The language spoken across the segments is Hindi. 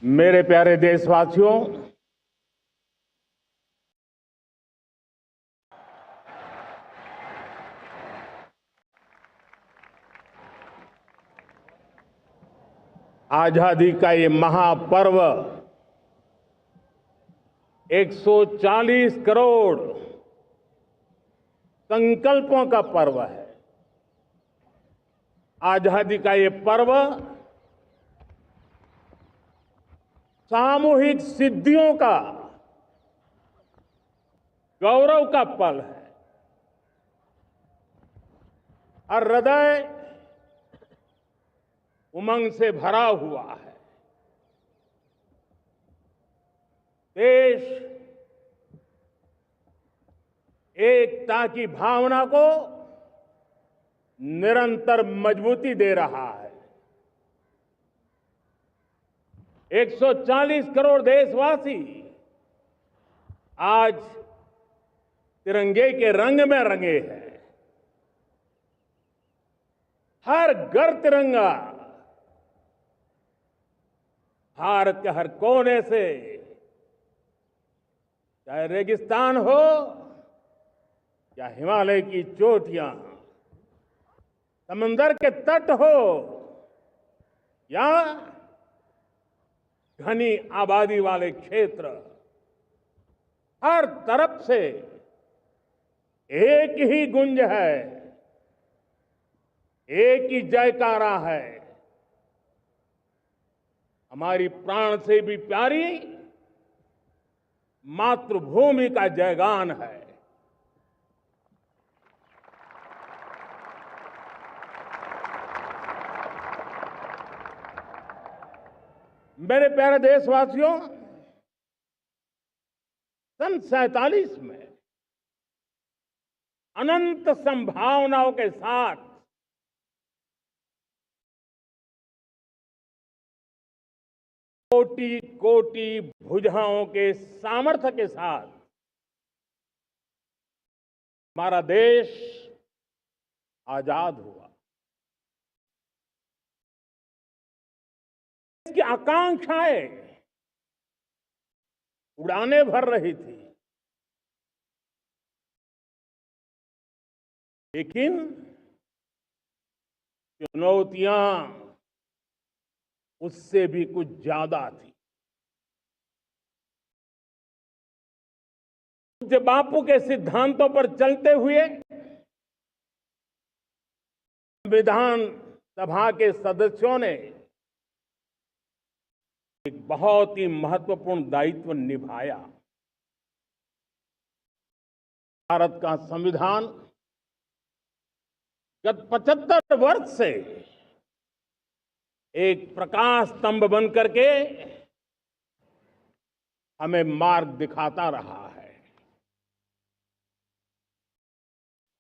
मेरे प्यारे देशवासियों, आजादी का ये महापर्व 140 करोड़ संकल्पों का पर्व है। आजादी का ये पर्व सामूहिक सिद्धियों का गौरव का पल है। हर हृदय उमंग से भरा हुआ है। देश एकता की भावना को निरंतर मजबूती दे रहा है। 140 करोड़ देशवासी आज तिरंगे के रंग में रंगे हैं। हर घर तिरंगा, भारत के हर कोने से, चाहे रेगिस्तान हो या हिमालय की चोटियां, समंदर के तट हो या घनी आबादी वाले क्षेत्र, हर तरफ से एक ही गुंज है, एक ही जयकारा है। हमारी प्राण से भी प्यारी मातृभूमि का जयगान है। मेरे प्यारे देशवासियों, सन 47 में अनंत संभावनाओं के साथ कोटि कोटि भुजाओं के सामर्थ्य के साथ हमारा देश आजाद हुआ। इसकी आकांक्षाएं उड़ाने भर रही थी, लेकिन चुनौतियां उससे भी कुछ ज्यादा थी। पूज्य बापू के सिद्धांतों पर चलते हुए संविधान सभा के सदस्यों ने एक बहुत ही महत्वपूर्ण दायित्व निभाया। भारत का संविधान गत 75 वर्ष से एक प्रकाश स्तंभ बन करके हमें मार्ग दिखाता रहा है।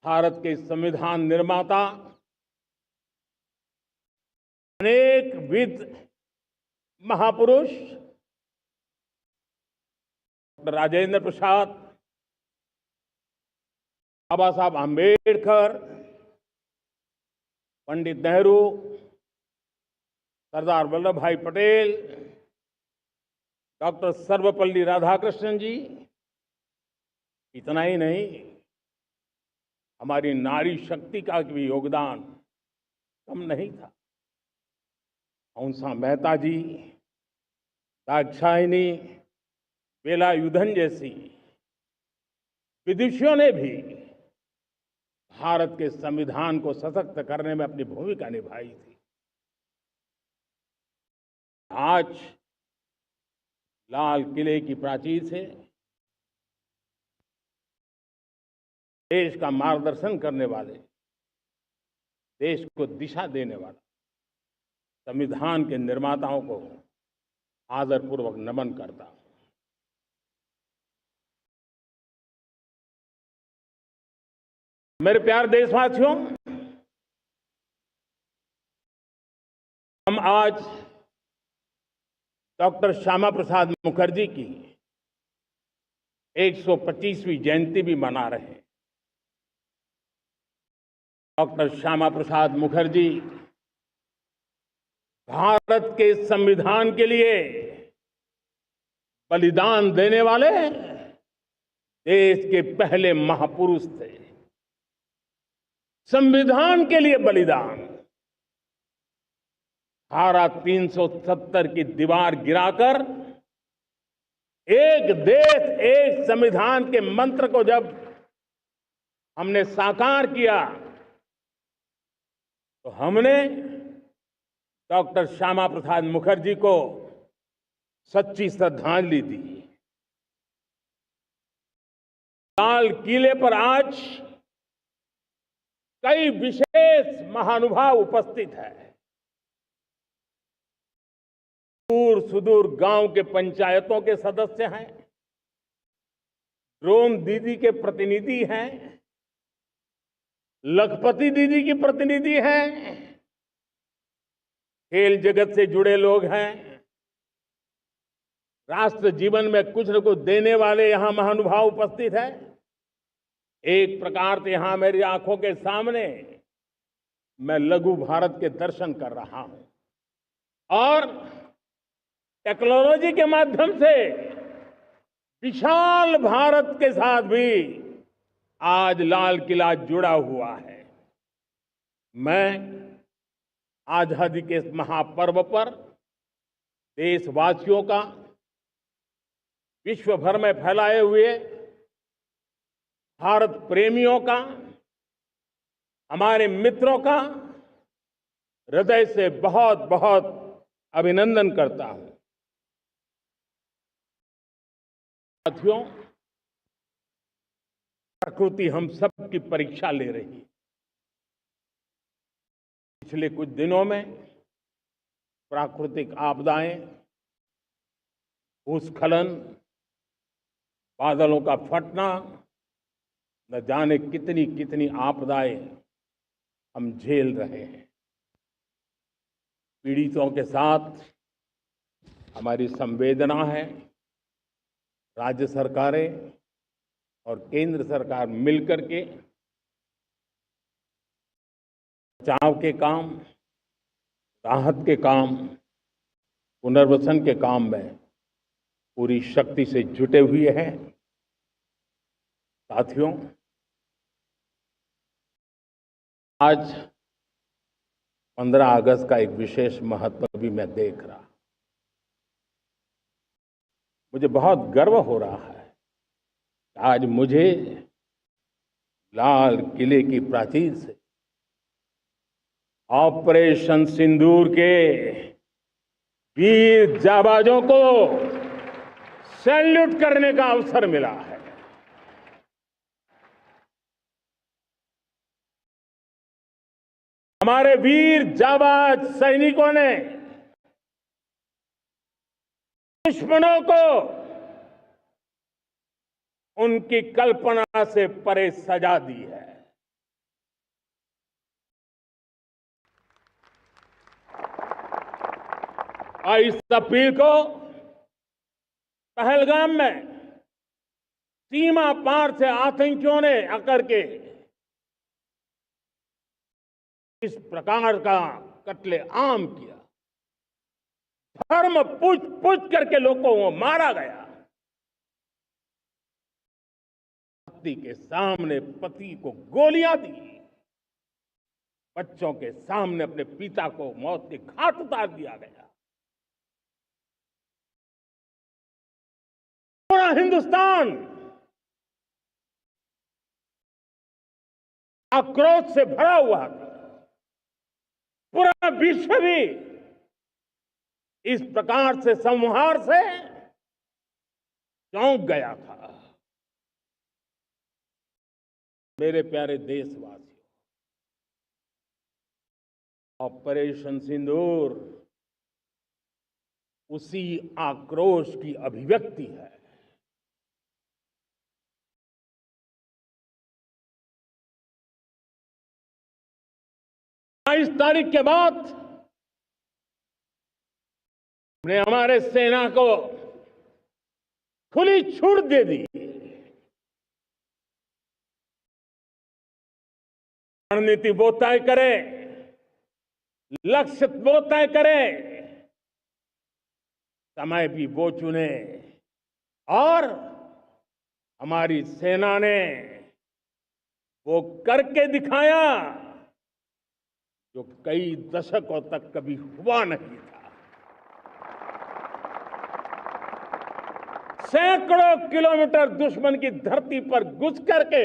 भारत के संविधान निर्माता अनेक विद महापुरुष डॉक्टर राजेंद्र प्रसाद, बाबा साहब आंबेडकर, पंडित नेहरू, सरदार वल्लभ भाई पटेल, डॉक्टर सर्वपल्ली राधाकृष्णन जी, इतना ही नहीं, हमारी नारी शक्ति का भी योगदान कम नहीं था। हंसा मेहता जी, दाक्षायणी, वेलायुधन जैसी विदुषियों ने भी भारत के संविधान को सशक्त करने में अपनी भूमिका निभाई थी। आज लाल किले की प्राचीर से देश का मार्गदर्शन करने वाले, देश को दिशा देने वाला संविधान के निर्माताओं को आदरपूर्वक नमन करता हूं। मेरे प्यारे देशवासियों, हम आज डॉक्टर श्यामा प्रसाद मुखर्जी की 125वीं जयंती भी मना रहे हैं। डॉक्टर श्यामा प्रसाद मुखर्जी भारत के संविधान के लिए बलिदान देने वाले देश के पहले महापुरुष थे। संविधान के लिए बलिदान, धारा 370 की दीवार गिराकर एक देश एक संविधान के मंत्र को जब हमने साकार किया तो हमने डॉक्टर श्यामा प्रसाद मुखर्जी को सच्ची श्रद्धांजलि दी। लाल किले पर आज कई विशेष महानुभाव उपस्थित हैं। दूर सुदूर गांव के पंचायतों के सदस्य हैं, ड्रोन दीदी के प्रतिनिधि हैं, लखपति दीदी की प्रतिनिधि हैं, खेल जगत से जुड़े लोग हैं, राष्ट्र जीवन में कुछ न कुछ देने वाले यहां महानुभाव उपस्थित हैं। एक प्रकार से यहां मेरी आंखों के सामने मैं लघु भारत के दर्शन कर रहा हूं और टेक्नोलॉजी के माध्यम से विशाल भारत के साथ भी आज लाल किला जुड़ा हुआ है। मैं आजादी के इस महापर्व पर देशवासियों का, विश्व भर में फैलाए हुए भारत प्रेमियों का, हमारे मित्रों का हृदय से बहुत बहुत अभिनंदन करता हूं। साथियों, प्रकृति हम सब की परीक्षा ले रही है। पिछले कुछ दिनों में प्राकृतिक आपदाएं, भूस्खलन, बादलों का फटना, न जाने कितनी कितनी आपदाएं हम झेल रहे हैं। पीड़ितों के साथ हमारी संवेदना है। राज्य सरकारें और केंद्र सरकार मिलकर के बचाव के काम, राहत के काम, पुनर्वसन के काम में पूरी शक्ति से जुटे हुए हैं। साथियों, आज 15 अगस्त का एक विशेष महत्व भी मैं देख रहा। मुझे बहुत गर्व हो रहा है। आज मुझे लाल किले की प्राचीर से ऑपरेशन सिंदूर के वीर जाबाजों को सैल्यूट करने का अवसर मिला है। हमारे वीर जाबाज सैनिकों ने दुश्मनों को उनकी कल्पना से परे सजा दी है। और इस अपील को पहलगाम में सीमा पार से आतंकियों ने आकर के इस प्रकार का कत्ले आम किया। धर्म पूछ पूछ करके लोगों को मारा गया। पति के सामने पति को गोलियां दी, बच्चों के सामने अपने पिता को मौत के घाट उतार दिया गया। पूरा हिंदुस्तान आक्रोश से भरा हुआ था। पूरा विश्व भी इस प्रकार से संहार से चौंक गया था। मेरे प्यारे देशवासियों, ऑपरेशन सिंदूर उसी आक्रोश की अभिव्यक्ति है। 22 तारीख के बाद हमने हमारे सेना को खुली छूट दे दी। रणनीति वो तय करे, लक्ष्य वो तय करे, समय भी वो चुने और हमारी सेना ने वो करके दिखाया जो कई दशकों तक कभी हुआ नहीं था। सैकड़ों किलोमीटर दुश्मन की धरती पर घुस करके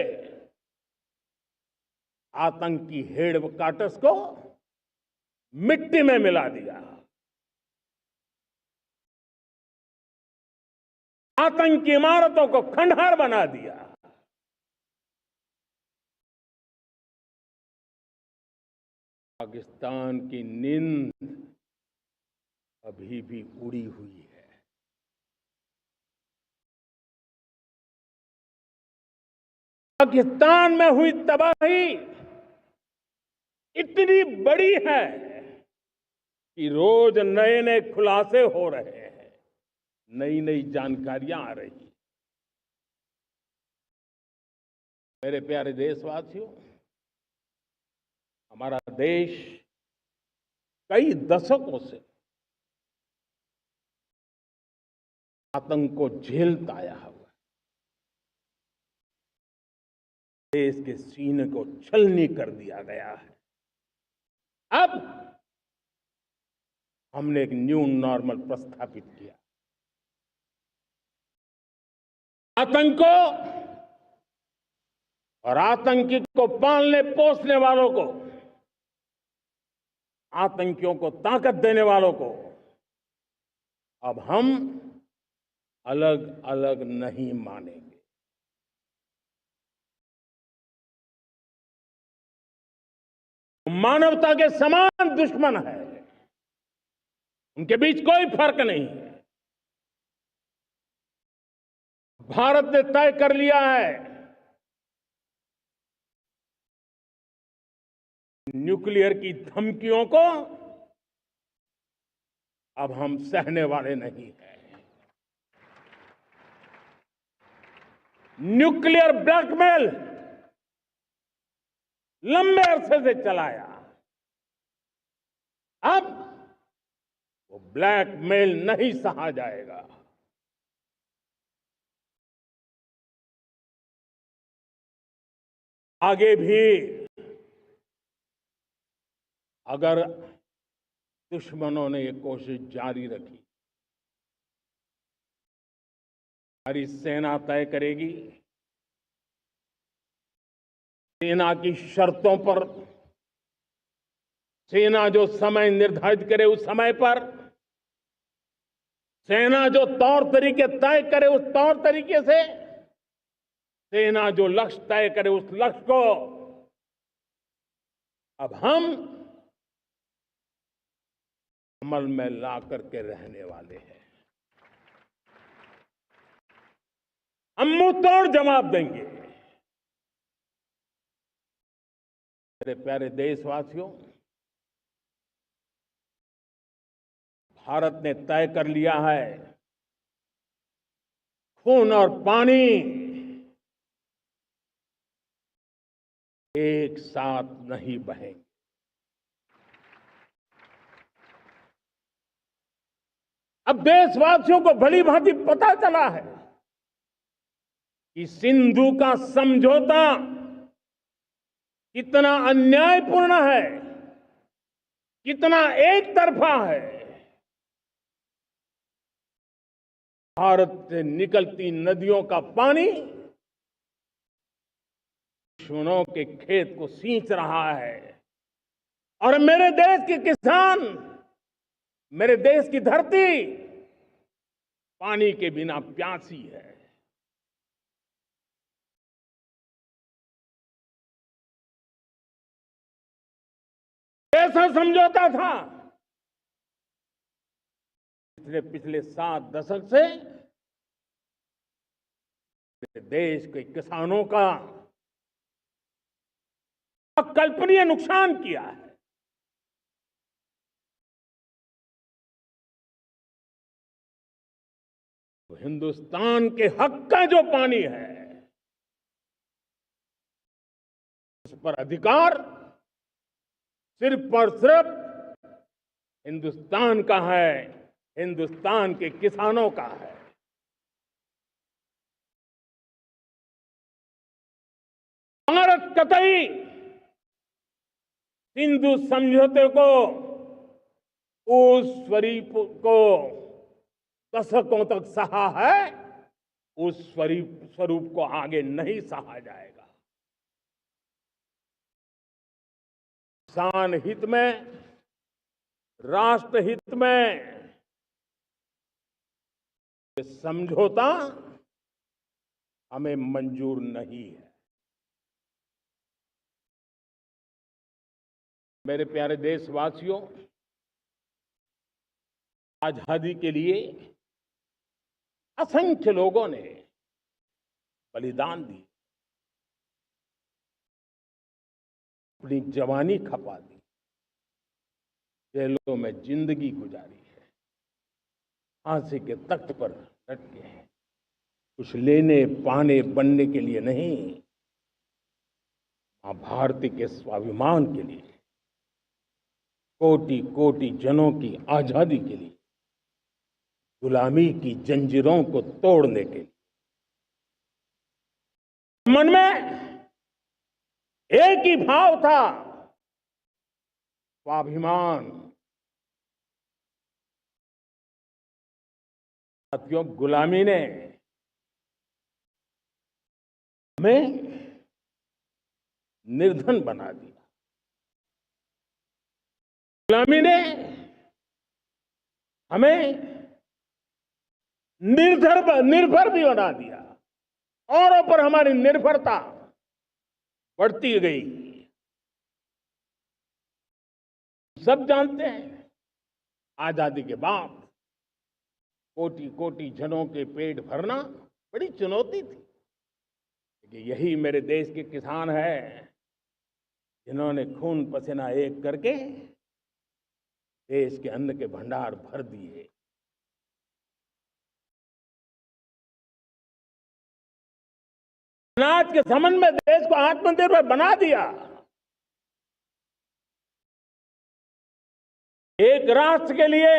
आतंकी हेडक्वार्टर्स को मिट्टी में मिला दिया, आतंकी इमारतों को खंडहर बना दिया। पाकिस्तान की नींद अभी भी उड़ी हुई है। पाकिस्तान में हुई तबाही इतनी बड़ी है कि रोज नए नए खुलासे हो रहे हैं, नई नई जानकारियां आ रही हैं। मेरे प्यारे देशवासियों, हमारा देश कई दशकों से आतंक को झेलता आया हुआ है। देश के सीने को छलनी कर दिया गया है। अब हमने एक न्यू नॉर्मल प्रस्थापित किया। आतंक को और आतंकी को पालने पोसने वालों को, आतंकियों को ताकत देने वालों को अब हम अलग अलग नहीं मानेंगे। मानवता के समान दुश्मन है, उनके बीच कोई फर्क नहीं है। भारत ने तय कर लिया है, न्यूक्लियर की धमकियों को अब हम सहने वाले नहीं हैं। न्यूक्लियर ब्लैकमेल लंबे अरसे से चलाया, अब वो ब्लैकमेल नहीं सहा जाएगा। आगे भी अगर दुश्मनों ने ये कोशिश जारी रखी, हमारी सेना तय करेगी, सेना की शर्तों पर, सेना जो समय निर्धारित करे उस समय पर, सेना जो तौर तरीके तय करे उस तौर तरीके से, सेना जो लक्ष्य तय करे उस लक्ष्य को अब हम अमल में ला करके रहने वाले हैं। हम मुंह तोड़ जवाब देंगे। मेरे प्यारे देशवासियों, भारत ने तय कर लिया है, खून और पानी एक साथ नहीं बहेंगे। अब देशवासियों को भली भांति पता चला है कि सिंधु का समझौता कितना अन्यायपूर्ण है, कितना एक तरफा है। भारत से निकलती नदियों का पानी दुश्मनों के खेत को सींच रहा है और मेरे देश के किसान, मेरे देश की धरती पानी के बिना प्यासी है। ऐसा समझौता था पिछले 7 दशक से देश के किसानों का अकल्पनीय नुकसान किया है। तो हिंदुस्तान के हक का जो पानी है उस पर अधिकार सिर्फ और सिर्फ हिंदुस्तान का है, हिंदुस्तान के किसानों का है। भारत कतई सिंधु समझौते को, उस स्वरूप को दशकों तक सहा है, उस स्वरूप को आगे नहीं सहा जाएगा। किसान हित में, राष्ट्र हित में ये समझौता हमें मंजूर नहीं है। मेरे प्यारे देशवासियों, आजादी के लिए असंख्य लोगों ने बलिदान दी, अपनी जवानी खपा दी, जेलों में जिंदगी गुजारी है, फांसी के तख्त पर लटके हैं, कुछ लेने पाने बनने के लिए नहीं, मां भारती के स्वाभिमान के लिए, कोटि कोटि जनों की आजादी के लिए, गुलामी की जंजीरों को तोड़ने के लिए। मन में एक ही भाव था, स्वाभिमान। साथियों, गुलामी ने हमें निर्धन बना दिया, गुलामी ने हमें निर्भर भी बना दिया, औरों पर हमारी निर्भरता बढ़ती गई। सब जानते हैं, आजादी के बाद कोटि कोटि जनों के पेट भरना बड़ी चुनौती थी। लेकिन यही मेरे देश के किसान हैं जिन्होंने खून पसीना एक करके देश के अन्न के भंडार भर दिए। अनाज के संबंध में देश को आत्मनिर्भर बना दिया। एक राष्ट्र के लिए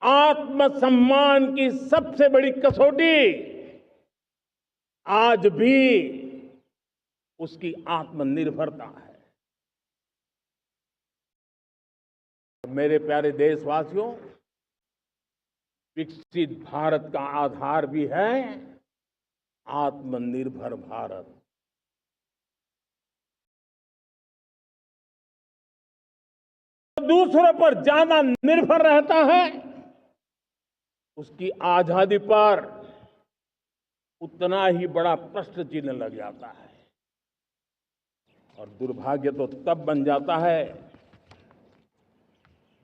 आत्मसम्मान की सबसे बड़ी कसौटी आज भी उसकी आत्मनिर्भरता है। मेरे प्यारे देशवासियों, विकसित भारत का आधार भी है आत्मनिर्भर भारत। दूसरों पर ज्यादा निर्भर रहता है, उसकी आजादी पर उतना ही बड़ा प्रश्न चिन्ह लग जाता है। और दुर्भाग्य तो तब बन जाता है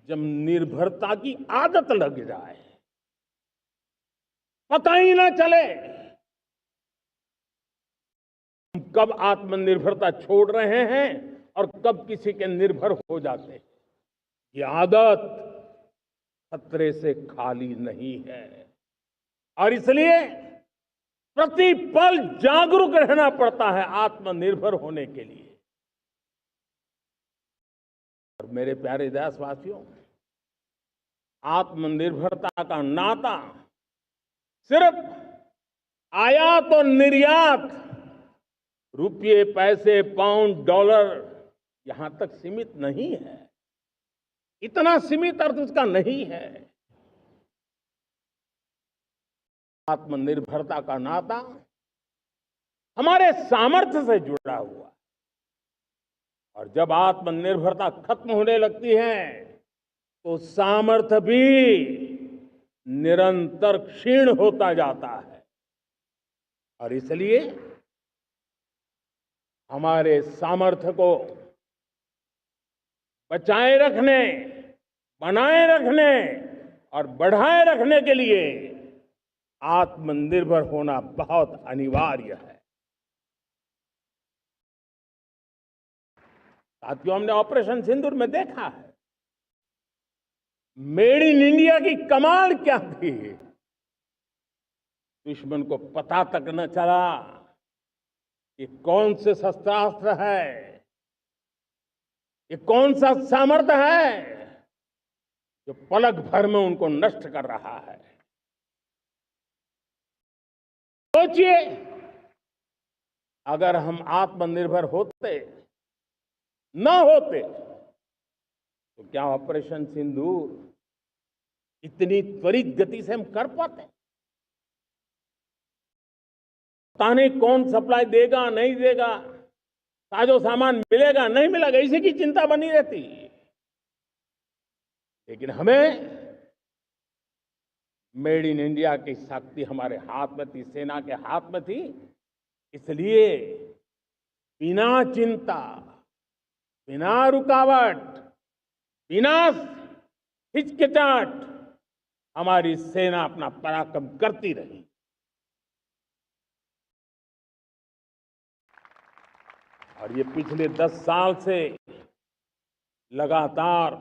जब निर्भरता की आदत लग जाए, पता ही ना चले हम कब आत्मनिर्भरता छोड़ रहे हैं और कब किसी के निर्भर हो जाते हैं। ये आदत खतरे से खाली नहीं है और इसलिए प्रतिपल जागरूक रहना पड़ता है आत्मनिर्भर होने के लिए। और मेरे प्यारे देशवासियों, आत्मनिर्भरता का नाता सिर्फ आयात और निर्यात, रुपये, पैसे, पाउंड, डॉलर यहां तक सीमित नहीं है। इतना सीमित अर्थ उसका नहीं है। आत्मनिर्भरता का नाता हमारे सामर्थ्य से जुड़ा हुआ है। और जब आत्मनिर्भरता खत्म होने लगती है तो सामर्थ्य भी निरंतर क्षीण होता जाता है। और इसलिए हमारे सामर्थ्य को बचाए रखने, बनाए रखने और बढ़ाए रखने के लिए आत्मनिर्भर होना बहुत अनिवार्य है। साथियों, हमने ऑपरेशन सिंदूर में देखा है मेड इन इंडिया की कमाल क्या थी। दुश्मन को पता तक न चला कि कौन से शस्त्रास्त्र है, ये कौन सा सामर्थ्य है जो पलक भर में उनको नष्ट कर रहा है। सोचिए, अगर हम आत्मनिर्भर होते, न होते, तो क्या ऑपरेशन सिंदूर इतनी त्वरित गति से हम कर पाते? पता नहीं कौन सप्लाई देगा, नहीं देगा, साजो सामान मिलेगा, नहीं मिलेगा, इसी की चिंता बनी रहती। लेकिन हमें मेड इन इंडिया की शक्ति हमारे हाथ में थी, सेना के हाथ में थी। इसलिए बिना चिंता, बिना रुकावट, बिना हिचकिचाहट हमारी सेना अपना पराक्रम करती रही। और ये पिछले 10 साल से लगातार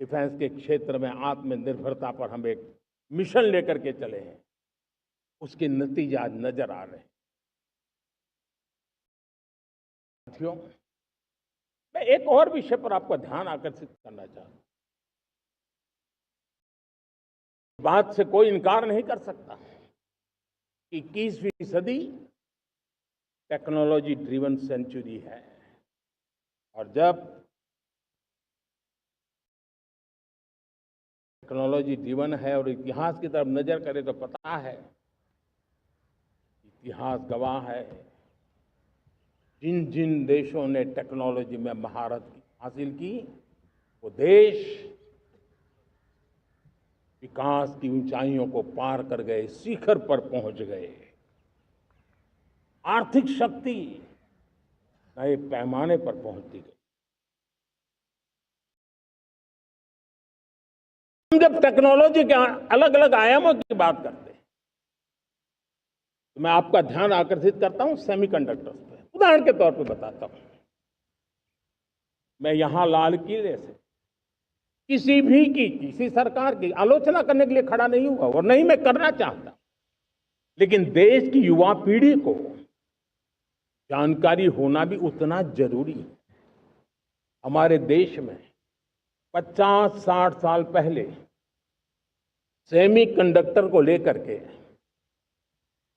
डिफेंस के क्षेत्र में आत्मनिर्भरता पर हम एक मिशन लेकर के चले हैं, उसके नतीजे आज नजर आ रहे हैं। साथियों, मैं एक और विषय पर आपका ध्यान आकर्षित करना चाहता हूं। बात से कोई इनकार नहीं कर सकता कि 21वीं सदी टेक्नोलॉजी ड्रिवन सेंचुरी है। और जब टेक्नोलॉजी ड्रिवन है और इतिहास की तरफ नजर करें तो पता है, इतिहास गवाह है, जिन जिन देशों ने टेक्नोलॉजी में महारत हासिल की, वो देश विकास की ऊंचाइयों को पार कर गए, शिखर पर पहुंच गए। आर्थिक शक्ति नए पैमाने पर पहुंचती गई। हम जब टेक्नोलॉजी के अलग अलग आयामों की बात करते हैं, तो मैं आपका ध्यान आकर्षित करता हूं सेमीकंडक्टर्स पे। उदाहरण के तौर पे बताता हूं, मैं यहां लाल किले से किसी सरकार की आलोचना करने के लिए खड़ा नहीं हुआ और नहीं मैं करना चाहता, लेकिन देश की युवा पीढ़ी को जानकारी होना भी उतना जरूरी है। हमारे देश में 50-60 साल पहले सेमीकंडक्टर को लेकर के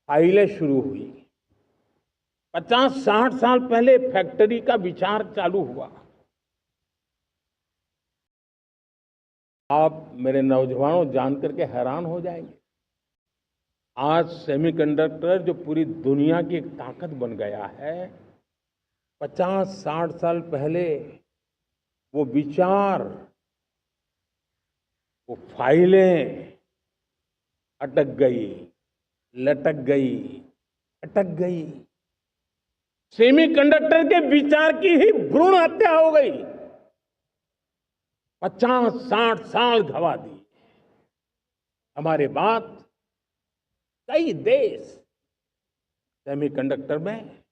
फाइलें शुरू हुई। 50-60 साल पहले फैक्ट्री का विचार चालू हुआ। आप मेरे नौजवानों जान करके हैरान हो जाएंगे, आज सेमीकंडक्टर जो पूरी दुनिया की एक ताकत बन गया है, 50-60 साल पहले वो विचार, वो फाइलें अटक गई, लटक गई, अटक गई। सेमीकंडक्टर के विचार की ही भ्रूण हत्या हो गई। 50-60 साल गवा दी। हमारे बाद कई देश सेमीकंडक्टर में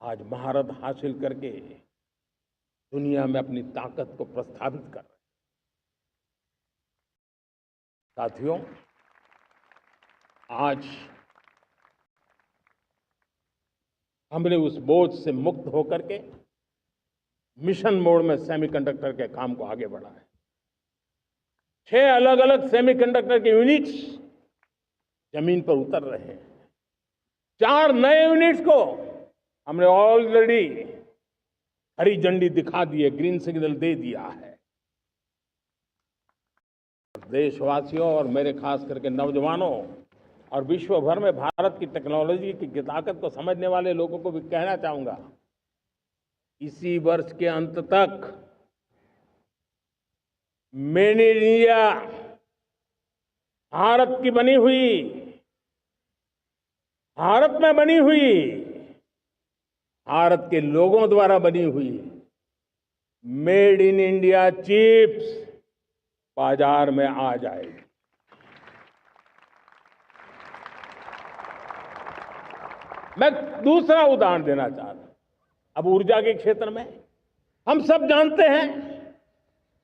आज महारत हासिल करके दुनिया में अपनी ताकत को प्रस्थापित कर रहे हैं। साथियों, आज हमने उस बोझ से मुक्त होकर के मिशन मोड में सेमीकंडक्टर के काम को आगे बढ़ा है। 6 अलग अलग सेमीकंडक्टर के यूनिट्स जमीन पर उतर रहे हैं। 4 नए यूनिट्स को हमने ऑलरेडी हरी झंडी दिखा दी है, ग्रीन सिग्नल दे दिया है। देशवासियों और मेरे खास करके नौजवानों और विश्व भर में भारत की टेक्नोलॉजी की ताकत को समझने वाले लोगों को भी कहना चाहूंगा, इसी वर्ष के अंत तक मेड इन इंडिया, भारत की बनी हुई, भारत में बनी हुई, भारत के लोगों द्वारा बनी हुई मेड इन इंडिया चिप्स बाजार में आ जाएगी। मैं दूसरा उदाहरण देना चाहता हूं। अब ऊर्जा के क्षेत्र में हम सब जानते हैं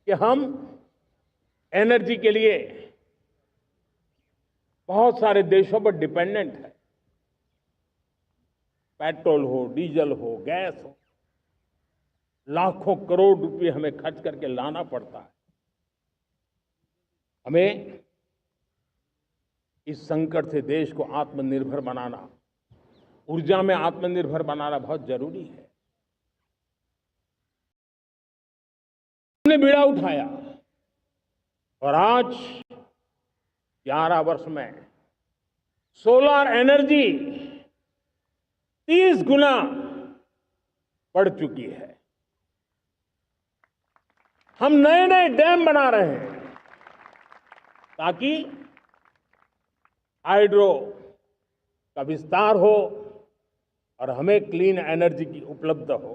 कि हम एनर्जी के लिए बहुत सारे देशों पर डिपेंडेंट है। पेट्रोल हो, डीजल हो, गैस हो, लाखों करोड़ रुपए हमें खर्च करके लाना पड़ता है। हमें इस संकट से देश को आत्मनिर्भर बनाना, ऊर्जा में आत्मनिर्भर बनाना बहुत जरूरी है। हमने बीड़ा उठाया और आज 11 वर्ष में सोलर एनर्जी 30 गुना बढ़ चुकी है। हम नए नए डैम बना रहे हैं ताकि हाइड्रो का विस्तार हो और हमें क्लीन एनर्जी की उपलब्ध हो।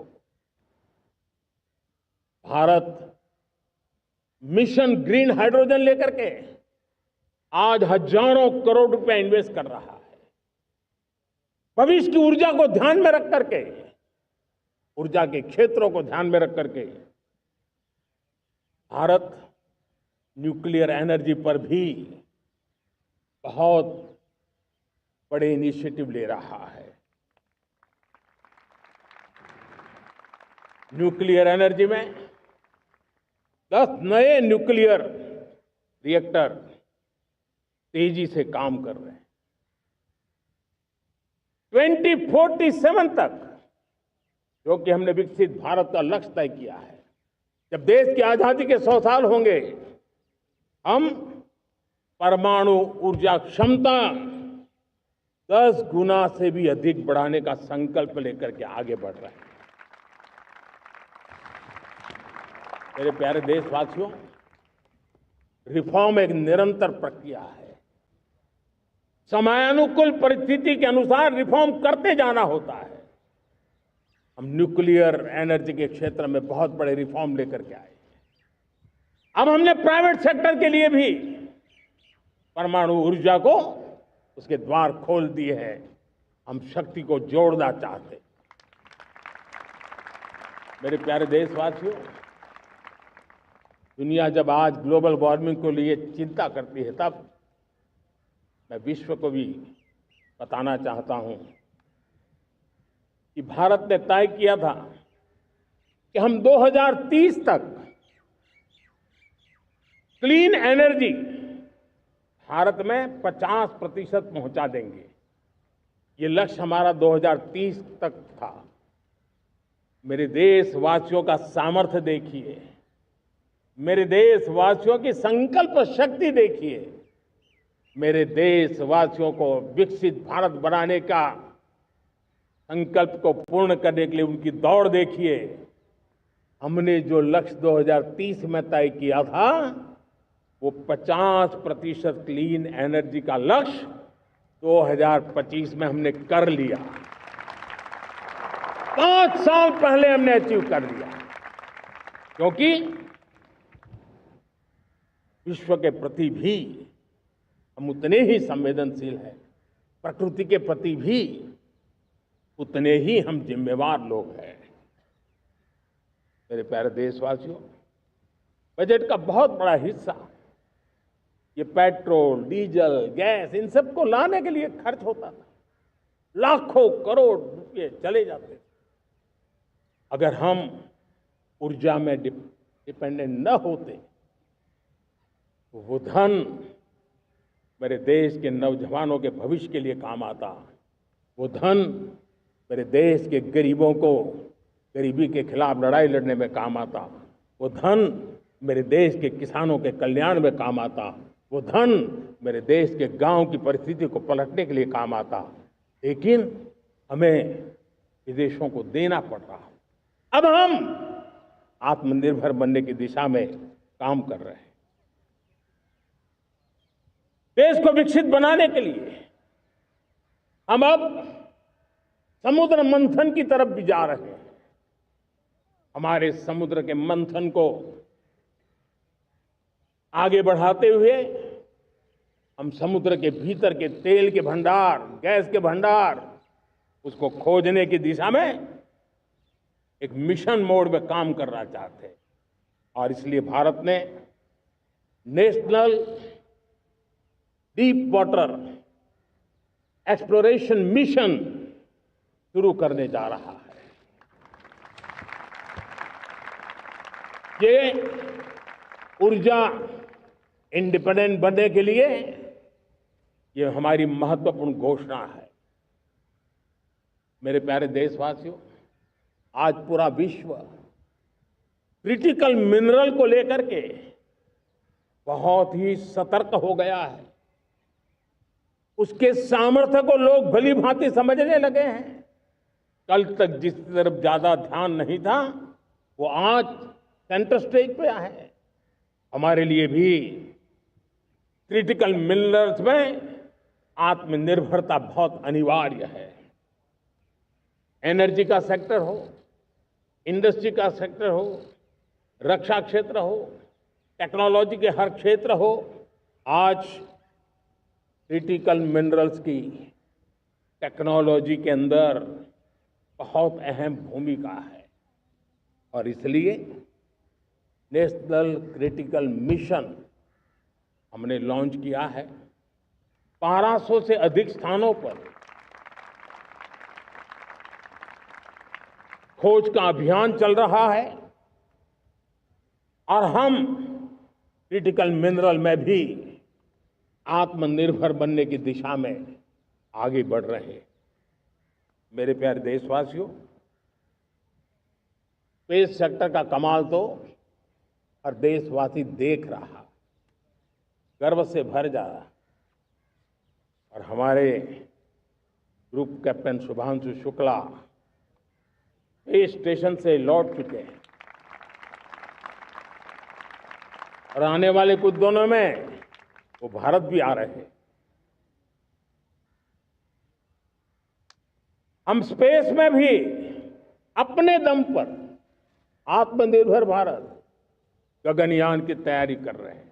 भारत मिशन ग्रीन हाइड्रोजन लेकर के आज हजारों करोड़ रुपए इन्वेस्ट कर रहा है। भविष्य की ऊर्जा को ध्यान में रख करके, ऊर्जा के क्षेत्रों को ध्यान में रख करके भारत न्यूक्लियर एनर्जी पर भी बहुत बड़े इनिशिएटिव ले रहा है। न्यूक्लियर एनर्जी में 10 नए न्यूक्लियर रिएक्टर तेजी से काम कर रहे हैं। 2047 तक, जो कि हमने विकसित भारत का लक्ष्य तय किया है, जब देश की आजादी के 100 साल होंगे, हम परमाणु ऊर्जा क्षमता 10 गुना से भी अधिक बढ़ाने का संकल्प लेकर के आगे बढ़ रहे हैं। मेरे प्यारे देशवासियों, रिफॉर्म एक निरंतर प्रक्रिया है। समयानुकूल परिस्थिति के अनुसार रिफॉर्म करते जाना होता है। हम न्यूक्लियर एनर्जी के क्षेत्र में बहुत बड़े रिफॉर्म लेकर के आए। अब हमने प्राइवेट सेक्टर के लिए भी परमाणु ऊर्जा को उसके द्वार खोल दिए हैं। हम शक्ति को जोड़ना चाहते। मेरे प्यारे देशवासियों, दुनिया जब आज ग्लोबल वार्मिंग को लिए चिंता करती है, तब मैं विश्व को भी बताना चाहता हूं कि भारत ने तय किया था कि हम 2030 तक क्लीन एनर्जी भारत में 50% पहुंचा देंगे। ये लक्ष्य हमारा 2030 तक था। मेरे देशवासियों का सामर्थ्य देखिए, मेरे देशवासियों की संकल्प शक्ति देखिए, मेरे देशवासियों को विकसित भारत बनाने का संकल्प को पूर्ण करने के लिए उनकी दौड़ देखिए। हमने जो लक्ष्य 2030 में तय किया था, वो 50% क्लीन एनर्जी का लक्ष्य 2025 में हमने कर लिया। 5 साल पहले हमने अचीव कर लिया, क्योंकि विश्व के प्रति भी हम उतने ही संवेदनशील हैं, प्रकृति के प्रति भी उतने ही हम जिम्मेवार लोग हैं। मेरे प्यारे देशवासियों, बजट का बहुत बड़ा हिस्सा ये पेट्रोल, डीजल, गैस, इन सबको लाने के लिए खर्च होता था। लाखों करोड़ रुपए चले जाते थे। अगर हम ऊर्जा में डिपेंडेंट न होते, वो धन मेरे देश के नौजवानों के भविष्य के लिए काम आता। वो धन मेरे देश के गरीबों को गरीबी के खिलाफ लड़ाई लड़ने में काम आता। वो धन मेरे देश के किसानों के कल्याण में काम आता। वो धन मेरे देश के गांव की परिस्थिति को पलटने के लिए काम आता। लेकिन हमें विदेशों को देना पड़ रहा है। अब हम आत्मनिर्भर बनने की दिशा में काम कर रहे हैं। देश को विकसित बनाने के लिए हम अब समुद्र मंथन की तरफ भी जा रहे हैं। हमारे समुद्र के मंथन को आगे बढ़ाते हुए हम समुद्र के भीतर के तेल के भंडार, गैस के भंडार, उसको खोजने की दिशा में एक मिशन मोड में काम करना चाहते हैं। और इसलिए भारत ने national deep water exploration mission शुरू करने जा रहा है। ये ऊर्जा इंडिपेंडेंट बनने के लिए ये हमारी महत्वपूर्ण घोषणा है। मेरे प्यारे देशवासियों, आज पूरा विश्व क्रिटिकल मिनरल को लेकर के बहुत ही सतर्क हो गया है। उसके सामर्थ्य को लोग भली भांति समझने लगे हैं। कल तक जिस तरफ ज्यादा ध्यान नहीं था, वो आज सेंटर स्टेज पे है। हमारे लिए भी क्रिटिकल मिनरल्स में आत्मनिर्भरता बहुत अनिवार्य है। एनर्जी का सेक्टर हो, इंडस्ट्री का सेक्टर हो, रक्षा क्षेत्र हो, टेक्नोलॉजी के हर क्षेत्र हो, आज क्रिटिकल मिनरल्स की टेक्नोलॉजी के अंदर बहुत अहम भूमिका है। और इसलिए नेशनल क्रिटिकल मिशन हमने लॉन्च किया है। 1200 से अधिक स्थानों पर खोज का अभियान चल रहा है और हम क्रिटिकल मिनरल में भी आत्मनिर्भर बनने की दिशा में आगे बढ़ रहे हैं। मेरे प्यारे देशवासियों, स्पेस सेक्टर का कमाल तो हर देशवासी देख रहा, गर्व से भर जा रहा। और हमारे group captain Shubhanshu Shukla space station से लौट चुके हैं और आने वाले कुछ दिनों में वो भारत भी आ रहे हैं। हम स्पेस में भी अपने दम पर आत्मनिर्भर भारत गगनयान की तैयारी कर रहे हैं।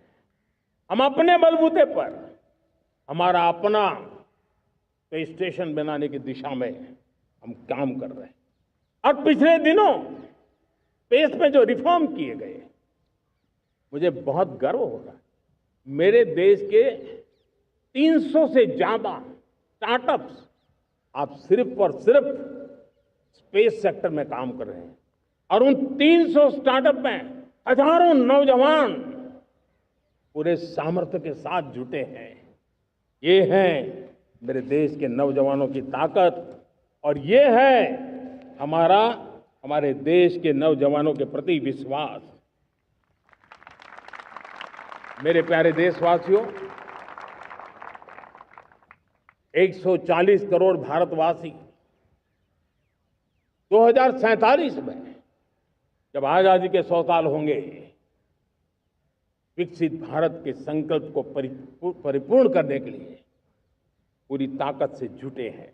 हम अपने बलबूते पर हमारा अपना स्पेस स्टेशन बनाने की दिशा में हम काम कर रहे हैं। और पिछले दिनों स्पेस में जो रिफॉर्म किए गए, मुझे बहुत गर्व हो रहा है। मेरे देश के 300 से ज्यादा स्टार्टअप्स आप सिर्फ और सिर्फ स्पेस सेक्टर में काम कर रहे हैं और उन 300 स्टार्टअप में हजारों नौजवान पूरे सामर्थ्य के साथ जुटे हैं। ये है मेरे देश के नौजवानों की ताकत और ये है हमारे देश के नौजवानों के प्रति विश्वास। मेरे प्यारे देशवासियों, 140 करोड़ भारतवासी 2047 में जब आजादी के 100 साल होंगे, विकसित भारत के संकल्प को परिपूर्ण करने के लिए पूरी ताकत से जुटे हैं।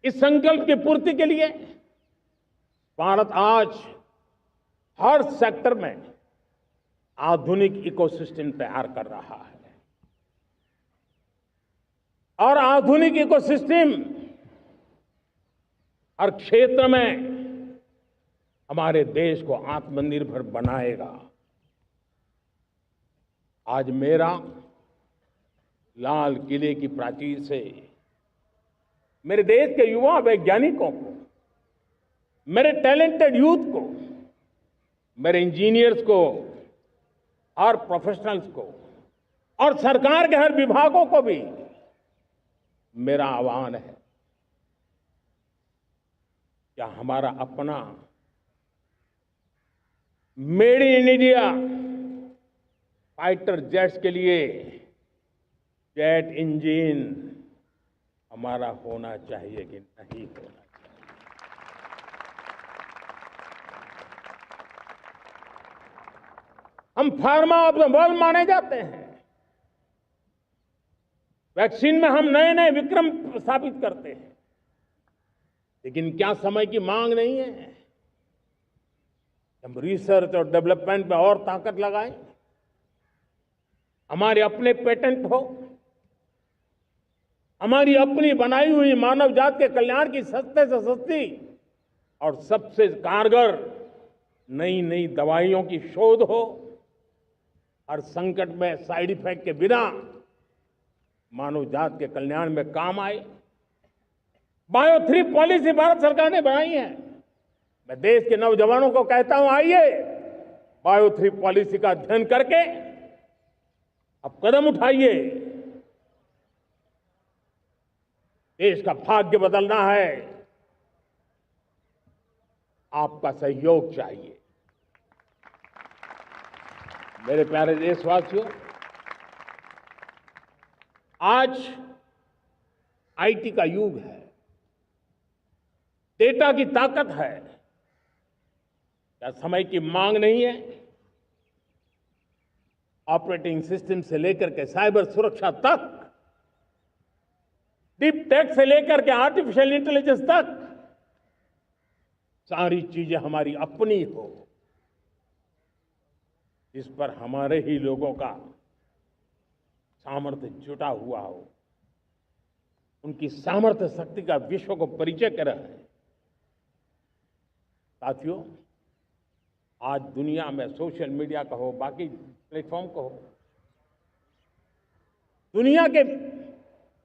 इस संकल्प की पूर्ति के लिए भारत आज हर सेक्टर में आधुनिक इकोसिस्टम तैयार कर रहा है और आधुनिक इकोसिस्टम हर क्षेत्र में हमारे देश को आत्मनिर्भर बनाएगा। आज मेरा लाल किले की प्राचीर से मेरे देश के युवा वैज्ञानिकों को, मेरे टैलेंटेड यूथ को, मेरे इंजीनियर्स को और प्रोफेशनल्स को और सरकार के हर विभागों को भी मेरा आह्वान है, क्या हमारा अपना made in India fighter jets के लिए जेट इंजन हमारा होना चाहिए कि नहीं होना चाहिए? हम फार्मा ऑफ द वर्ल्ड माने जाते हैं। वैक्सीन में हम नए नए विक्रम स्थापित करते हैं, लेकिन क्या समय की मांग नहीं है? हम रिसर्च और डेवलपमेंट में और ताकत लगाएं, हमारे अपने पेटेंट हो, हमारी अपनी बनाई हुई मानव जात के कल्याण की सस्ते से सस्ती और सबसे कारगर नई नई दवाइयों की शोध हो, हर संकट में साइड इफेक्ट के बिना मानव जात के कल्याण में काम आए। बायो 3 पॉलिसी भारत सरकार ने बनाई है। मैं देश के नौजवानों को कहता हूं, आइए बायो 3 पॉलिसी का अध्ययन करके अब कदम उठाइए। देश का भाग्य बदलना है, आपका सहयोग चाहिए। मेरे प्यारे देशवासियों, आज आईटी का युग है, डेटा की ताकत है। क्या समय की मांग नहीं है? ऑपरेटिंग सिस्टम से लेकर के साइबर सुरक्षा तक, डीप टेक से लेकर के आर्टिफिशियल इंटेलिजेंस तक, सारी चीजें हमारी अपनी हो, जिस पर हमारे ही लोगों का सामर्थ्य जुटा हुआ हो, उनकी सामर्थ्य शक्ति का विश्व को परिचय कराएं। साथियों, आज दुनिया में सोशल मीडिया कहो, बाकी प्लेटफॉर्म कहो, दुनिया के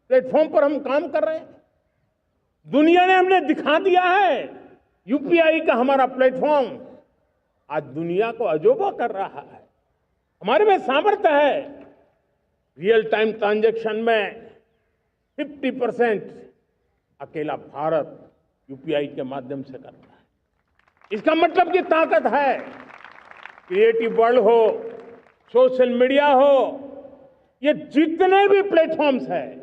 प्लेटफॉर्म पर हम काम कर रहे हैं। दुनिया ने हमने दिखा दिया है, यूपीआई का हमारा प्लेटफॉर्म आज दुनिया को अजोबा कर रहा है। हमारे में सामर्थ्य है। रियल टाइम ट्रांजैक्शन में 50% अकेला भारत यूपीआई के माध्यम से कर रहा है। इसका मतलब की ताकत है। क्रिएटिव वर्ल्ड हो, सोशल मीडिया हो, ये जितने भी प्लेटफॉर्म्स हैं,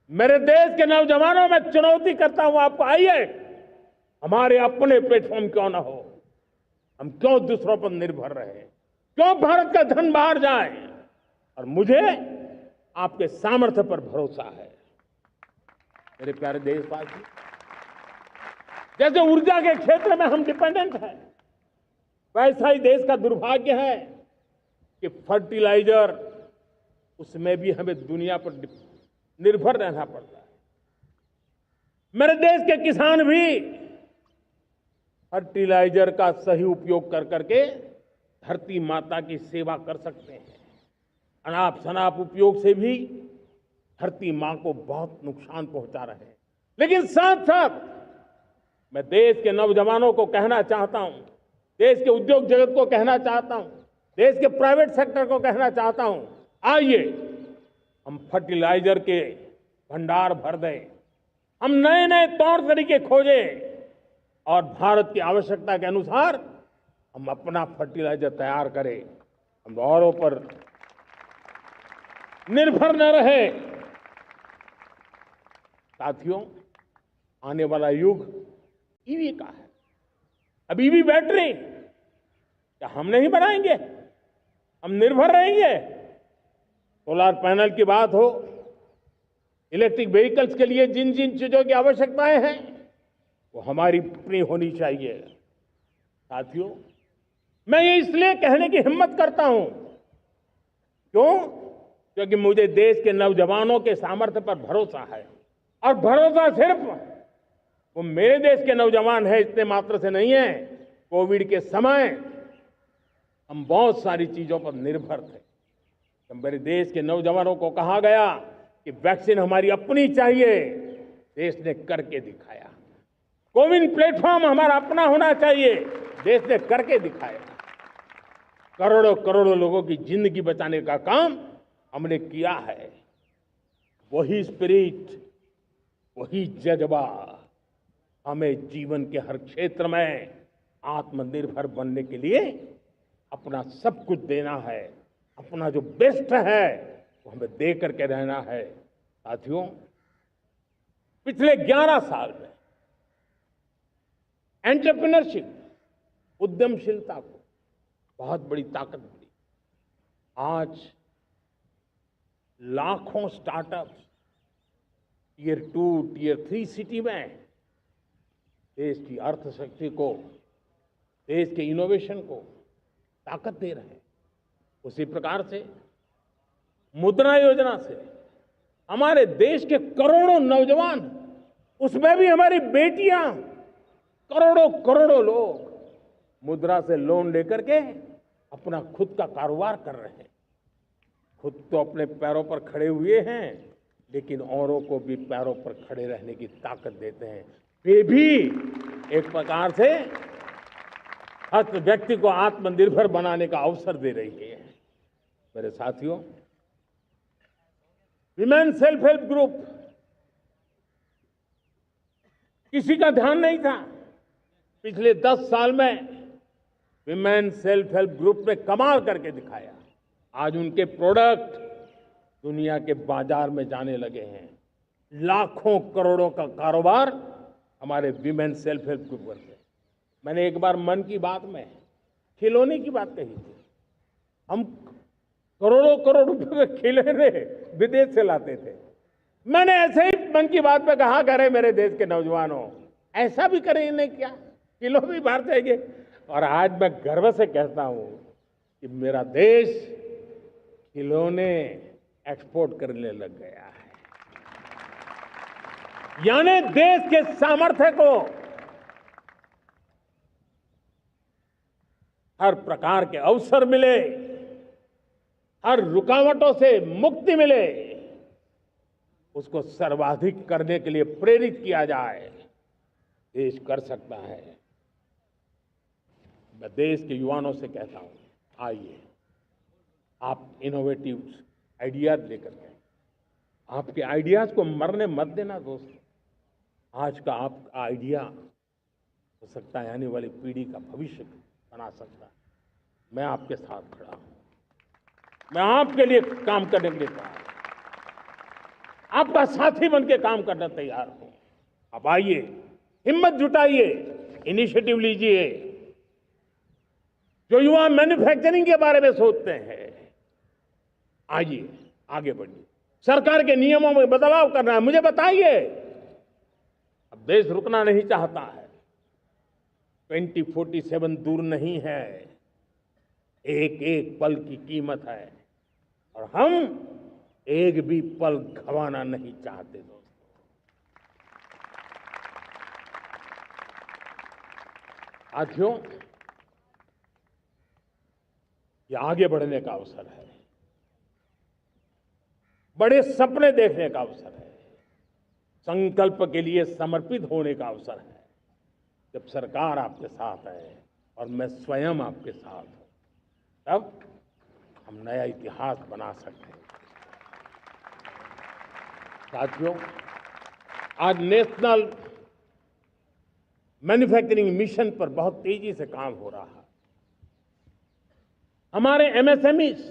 मेरे देश के नौजवानों में चुनौती करता हूं आपको, आइए हमारे अपने प्लेटफॉर्म क्यों ना हो, हम क्यों दूसरों पर निर्भर रहे, क्यों भारत का धन बाहर जाए। और मुझे आपके सामर्थ्य पर भरोसा है। मेरे प्यारे देशवासी, जैसे ऊर्जा के क्षेत्र में हम डिपेंडेंट हैं, वैसा ही देश का दुर्भाग्य है कि फर्टिलाइजर, उसमें भी हमें दुनिया पर निर्भर रहना पड़ता है। मेरे देश के किसान भी फर्टिलाइजर का सही उपयोग कर करके धरती माता की सेवा कर सकते हैं। अनाप शनाप उपयोग से भी धरती मां को बहुत नुकसान पहुंचा रहे हैं। लेकिन साथ साथ मैं देश के नौजवानों को कहना चाहता हूं, देश के उद्योग जगत को कहना चाहता हूं, देश के प्राइवेट सेक्टर को कहना चाहता हूं, आइए हम फर्टिलाइजर के भंडार भर दें, हम नए नए तौर तरीके खोजें और भारत की आवश्यकता के अनुसार हम अपना फर्टिलाइजर तैयार करें। हम औरों पर निर्भर न रहे। साथियों, आने वाला युग ईवी का है। अब ईवी बैटरी क्या हम नहीं बनाएंगे? हम निर्भर रहेंगे? सोलर पैनल की बात हो, इलेक्ट्रिक व्हीकल्स के लिए जिन जिन चीजों की आवश्यकताएं हैं, वो हमारी अपनी होनी चाहिए। साथियों, मैं ये इसलिए कहने की हिम्मत करता हूं, क्यों? क्योंकि मुझे देश के नौजवानों के सामर्थ्य पर भरोसा है। और भरोसा सिर्फ वो मेरे देश के नौजवान हैं इतने मात्र से नहीं है। कोविड के समय हम बहुत सारी चीजों पर निर्भर थे। तो मेरे देश के नौजवानों को कहा गया कि वैक्सीन हमारी अपनी चाहिए, देश ने करके दिखाया। कोविन प्लेटफॉर्म हमारा अपना होना चाहिए, देश ने करके दिखाया। करोड़ों करोड़ों लोगों की जिंदगी बचाने का काम हमने किया है। वही स्पिरिट, वही जज्बा हमें जीवन के हर क्षेत्र में आत्मनिर्भर बनने के लिए अपना सब कुछ देना है। अपना जो बेस्ट है वो हमें दे करके रहना है। साथियों, पिछले 11 साल में एंटरप्रेन्योरशिप, उद्यमशीलता को बहुत बड़ी ताकत मिली। आज लाखों स्टार्टअप्स टियर 2, टियर 3 सिटी में देश की अर्थशक्ति को, देश के इनोवेशन को ताकत दे रहे हैं। उसी प्रकार से मुद्रा योजना से हमारे देश के करोड़ों नौजवान, उसमें भी हमारी बेटियां, करोड़ों करोड़ों लोग मुद्रा से लोन लेकर के अपना खुद का कारोबार कर रहे हैं। खुद तो अपने पैरों पर खड़े हुए हैं, लेकिन औरों को भी पैरों पर खड़े रहने की ताकत देते हैं। वे भी एक प्रकार से हर व्यक्ति को आत्मनिर्भर बनाने का अवसर दे रही है। मेरे साथियों, विमेन सेल्फ हेल्प ग्रुप किसी का ध्यान नहीं था। पिछले 10 साल में विमेन सेल्फ हेल्प ग्रुप ने कमाल करके दिखाया। आज उनके प्रोडक्ट दुनिया के बाजार में जाने लगे हैं। लाखों करोड़ों का कारोबार हमारे विमेन सेल्फ हेल्प ग्रुप करते हैं। मैंने एक बार मन की बात में खिलौने की बात कही थी। हम करोड़ों करोड़ रुपए के खिलौने विदेश से लाते थे। मैंने ऐसे ही मन की बात में कहा, करे मेरे देश के नौजवानों, ऐसा भी करें नहीं क्या, किलो भी बाहर जाएंगे। और आज मैं गर्व से कहता हूं कि मेरा देश खिलौने एक्सपोर्ट करने लग गया है। यानी देश के सामर्थ्य को हर प्रकार के अवसर मिले, हर रुकावटों से मुक्ति मिले, उसको सर्वाधिक करने के लिए प्रेरित किया जाए। देश कर सकता है। मैं देश के युवाओं से कहता हूं, आइए आप इनोवेटिव आइडियाज लेकर के, आपके आइडियाज को मरने मत देना दोस्तों। आज का आपका आइडिया हो सकता है आने वाली पीढ़ी का भविष्य बना सकता है। मैं आपके साथ खड़ा हूं, मैं आपके लिए काम करने के लिए तैयार हूं, आपका साथी बन के काम करना तैयार हूं। आप आइए, हिम्मत जुटाइए, इनिशिएटिव लीजिए। जो युवा मैन्युफैक्चरिंग के बारे में सोचते हैं, आइए आगे बढ़िए। सरकार के नियमों में बदलाव करना है, मुझे बताइए। अब देश रुकना नहीं चाहता है। 2047 दूर नहीं है। एक एक पल की कीमत है और हम एक भी पल गंवाना नहीं चाहते दोस्तों। साथियों, ये आगे बढ़ने का अवसर है, बड़े सपने देखने का अवसर है, संकल्प के लिए समर्पित होने का अवसर है। जब सरकार आपके साथ है और मैं स्वयं आपके साथ हूं, तब हम नया इतिहास बना सकते हैं। साथियों, आज नेशनल मैन्युफैक्चरिंग मिशन पर बहुत तेजी से काम हो रहा है। हमारे एमएसएमईज,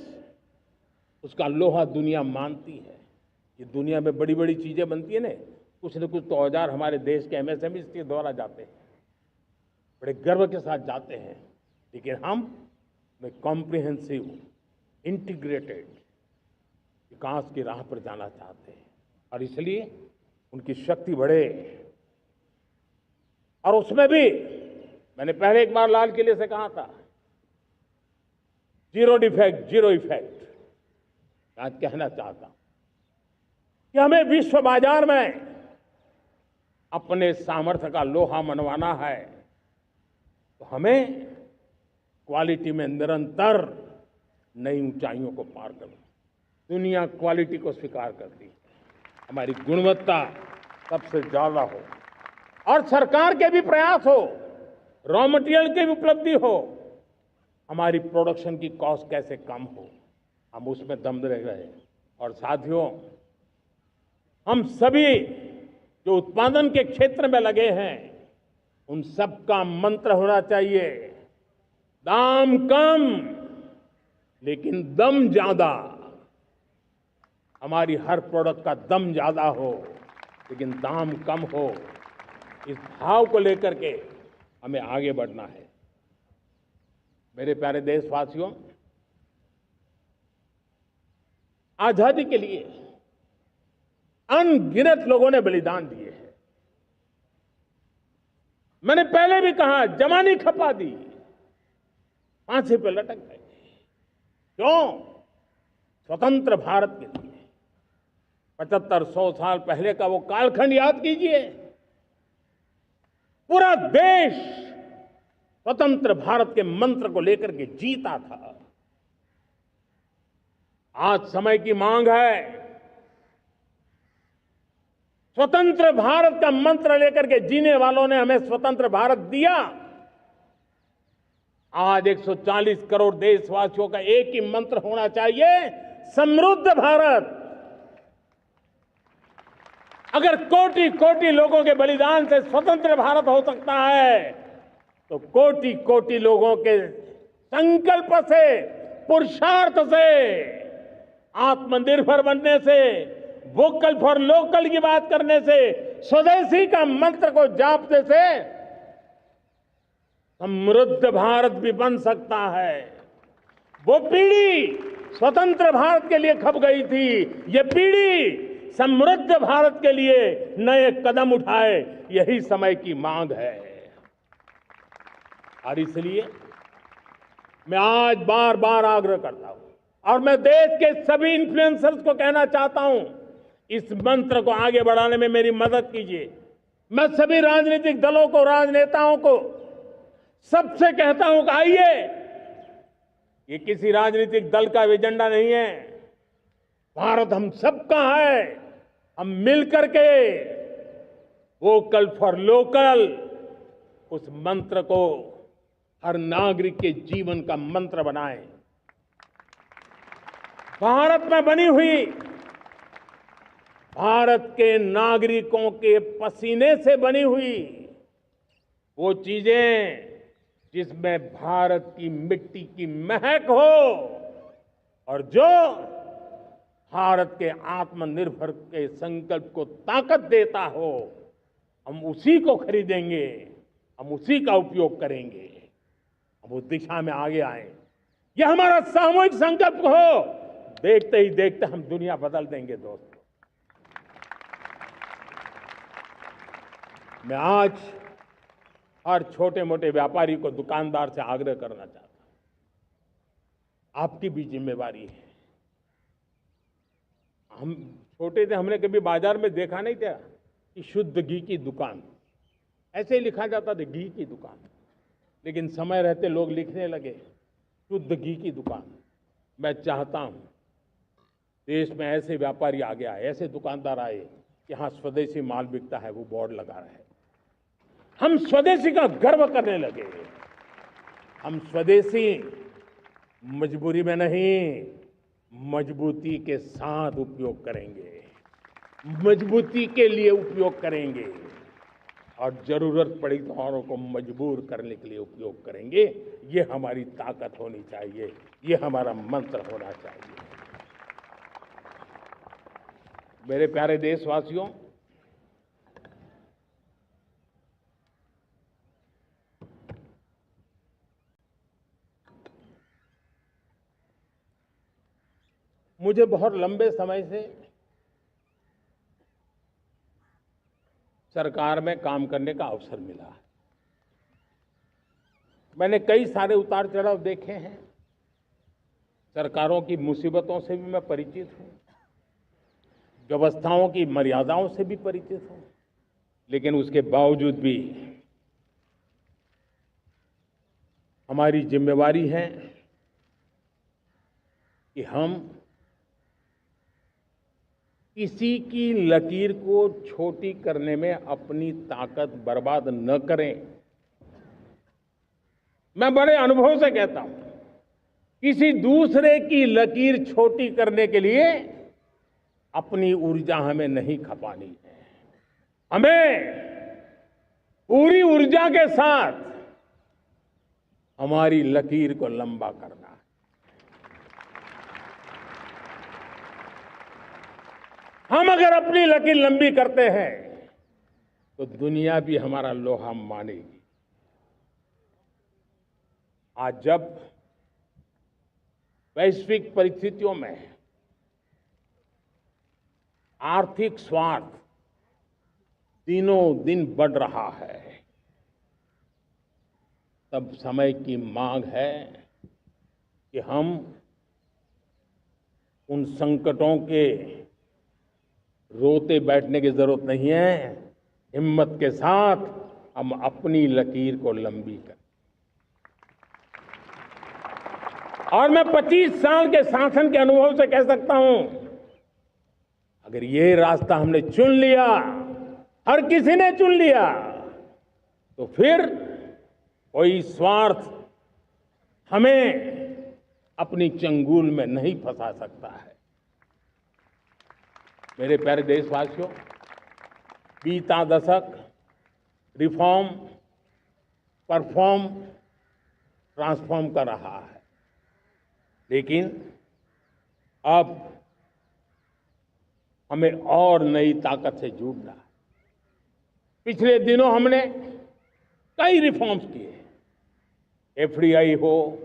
उसका लोहा दुनिया मानती है। ये दुनिया में बड़ी बड़ी चीजें बनती है ना, कुछ न कुछ तो औजार हमारे देश के एमएसएमईज के द्वारा जाते हैं, बड़े गर्व के साथ जाते हैं। लेकिन हम कॉम्प्रिहेंसिव इंटीग्रेटेड विकास की राह पर जाना चाहते हैं और इसलिए उनकी शक्ति बढ़े। और उसमें भी मैंने पहले एक बार लाल किले से कहा था, जीरो डिफेक्ट जीरो इफेक्ट। आज कहना चाहता हूं कि हमें विश्व बाजार में अपने सामर्थ्य का लोहा मनवाना है, तो हमें क्वालिटी में निरंतर नई ऊंचाइयों को पार करना। दुनिया क्वालिटी को स्वीकार करती है, हमारी गुणवत्ता सबसे ज्यादा हो और सरकार के भी प्रयास हो, रॉ मटेरियल की भी उपलब्धि हो, हमारी प्रोडक्शन की कॉस्ट कैसे कम हो, हम उसमें दम रह रहे। और साथियों, हम सभी जो उत्पादन के क्षेत्र में लगे हैं, उन सबका मंत्र होना चाहिए, दाम कम लेकिन दम ज्यादा। हमारी हर प्रोडक्ट का दम ज्यादा हो लेकिन दाम कम हो। इस भाव को लेकर के हमें आगे बढ़ना है। मेरे प्यारे देशवासियों, आजादी के लिए अनगिनत लोगों ने बलिदान दिए हैं। मैंने पहले भी कहा, जवानी खपा दी, फांसी पे लटक गए। क्यों? स्वतंत्र भारत के लिए। 75-100 साल पहले का वो कालखंड याद कीजिए। पूरा देश स्वतंत्र भारत के मंत्र को लेकर के जीता था। आज समय की मांग है, स्वतंत्र भारत का मंत्र लेकर के जीने वालों ने हमें स्वतंत्र भारत दिया। आज 140 करोड़ देशवासियों का एक ही मंत्र होना चाहिए, समृद्ध भारत। अगर कोटि कोटि लोगों के बलिदान से स्वतंत्र भारत हो सकता है, तो कोटि कोटि लोगों के संकल्प से, पुरुषार्थ से, आत्मनिर्भर बनने से, वोकल फॉर लोकल की बात करने से, स्वदेशी का मंत्र को जापने से समृद्ध भारत भी बन सकता है। वो पीढ़ी स्वतंत्र भारत के लिए खप गई थी, ये पीढ़ी समृद्ध भारत के लिए नए कदम उठाए, यही समय की मांग है। और इसलिए मैं आज बार बार आग्रह करता हूं, और मैं देश के सभी इन्फ्लुएंसर्स को कहना चाहता हूं, इस मंत्र को आगे बढ़ाने में मेरी मदद कीजिए। मैं सभी राजनीतिक दलों को, राजनेताओं को सबसे कहता हूं कि आइए, ये किसी राजनीतिक दल का एजेंडा नहीं है, भारत हम सबका है। हम मिलकर के वोकल फॉर लोकल उस मंत्र को हर नागरिक के जीवन का मंत्र बनाएं। भारत में बनी हुई, भारत के नागरिकों के पसीने से बनी हुई वो चीजें जिसमें भारत की मिट्टी की महक हो और जो भारत के आत्मनिर्भर के संकल्प को ताकत देता हो, हम उसी को खरीदेंगे, हम उसी का उपयोग करेंगे, हम उस दिशा में आगे आए। यह हमारा सामूहिक संकल्प हो, देखते ही देखते हम दुनिया बदल देंगे। दोस्तों, मैं आज हर छोटे मोटे व्यापारी को, दुकानदार से आग्रह करना चाहता हूं, आपकी भी जिम्मेवारी है। हम छोटे थे, हमने कभी बाजार में देखा नहीं था कि शुद्ध घी की दुकान, ऐसे ही लिखा जाता था घी की दुकान, लेकिन समय रहते लोग लिखने लगे शुद्ध घी की दुकान। मैं चाहता हूं देश में ऐसे व्यापारी आगे आए, ऐसे दुकानदार आए कि हाँ, स्वदेशी माल बिकता है, वो बोर्ड लगा रहे। हम स्वदेशी का गर्व करने लगे। हम स्वदेशी मजबूरी में नहीं, मजबूती के साथ उपयोग करेंगे, मजबूती के लिए उपयोग करेंगे, और जरूरत पड़ी तो औरों को मजबूर करने के लिए उपयोग करेंगे। ये हमारी ताकत होनी चाहिए, ये हमारा मंत्र होना चाहिए। मेरे प्यारे देशवासियों, मुझे बहुत लंबे समय से सरकार में काम करने का अवसर मिला है। मैंने कई सारे उतार चढ़ाव देखे हैं, सरकारों की मुसीबतों से भी मैं परिचित हूं, व्यवस्थाओं की मर्यादाओं से भी परिचित हूं, लेकिन उसके बावजूद भी हमारी जिम्मेवारी है कि हम किसी की लकीर को छोटी करने में अपनी ताकत बर्बाद न करें। मैं बड़े अनुभव से कहता हूं, किसी दूसरे की लकीर छोटी करने के लिए अपनी ऊर्जा हमें नहीं खपानी है। हमें पूरी ऊर्जा के साथ हमारी लकीर को लंबा करना है। हम अगर अपनी लकीर लंबी करते हैं तो दुनिया भी हमारा लोहा मानेगी। आज जब वैश्विक परिस्थितियों में आर्थिक स्वार्थ दिनों दिन बढ़ रहा है, तब समय की मांग है कि हम उन संकटों के रोते बैठने की जरूरत नहीं है, हिम्मत के साथ हम अपनी लकीर को लंबी करें। और मैं 25 साल के शासन के अनुभव से कह सकता हूं, अगर ये रास्ता हमने चुन लिया, हर किसी ने चुन लिया, तो फिर कोई स्वार्थ हमें अपनी चंगुल में नहीं फंसा सकता है। मेरे प्यारे देशवासियों, बीता दशक रिफॉर्म, परफॉर्म, ट्रांसफॉर्म कर रहा है, लेकिन अब हमें और नई ताकत से जुड़ना है। पिछले दिनों हमने कई रिफॉर्म्स किए, एफडीआई हो,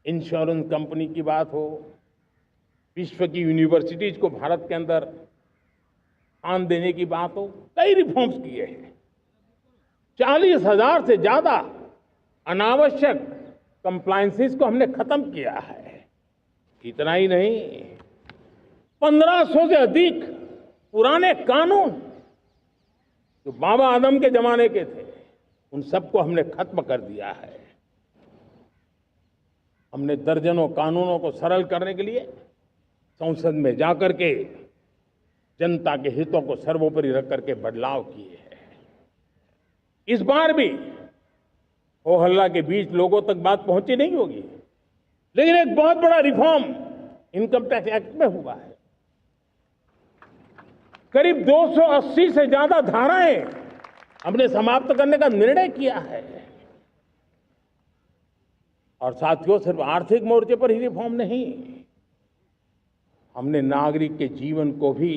इंश्योरेंस कंपनी की बात हो, विश्व की यूनिवर्सिटीज को भारत के अंदर स्थान देने की बात हो, कई रिफॉर्म्स किए हैं। 40,000 से ज्यादा अनावश्यक कंप्लायंसेस को हमने खत्म किया है। इतना ही नहीं, 1500 से अधिक पुराने कानून जो बाबा आदम के जमाने के थे, उन सबको हमने खत्म कर दिया है। हमने दर्जनों कानूनों को सरल करने के लिए संसद में जाकर के जनता के हितों को सर्वोपरि रख करके बदलाव किए हैं। इस बार भी हो हल्ला के बीच लोगों तक बात पहुंची नहीं होगी, लेकिन एक बहुत बड़ा रिफॉर्म इनकम टैक्स एक्ट में हुआ है। करीब 280 से ज्यादा धाराएं हमने समाप्त करने का निर्णय किया है। और साथियों, सिर्फ आर्थिक मोर्चे पर ही रिफॉर्म नहीं, हमने नागरिक के जीवन को भी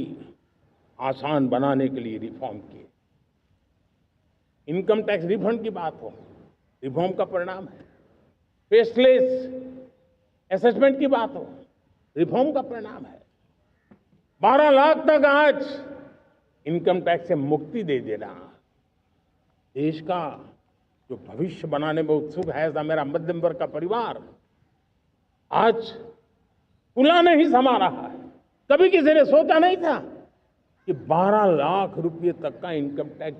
आसान बनाने के लिए रिफॉर्म किए। इनकम टैक्स रिफंड की बात हो, रिफॉर्म का परिणाम है। फेसलेस असेसमेंट की बात हो, रिफॉर्म का परिणाम है। 12 लाख तक आज इनकम टैक्स से मुक्ति दे देना, देश का जो भविष्य बनाने में उत्सुक है ऐसा मेरा मध्यम वर्ग का परिवार आज पुला नहीं समा रहा है। कभी किसी ने सोचा नहीं था कि 12 लाख रुपए तक का इनकम टैक्स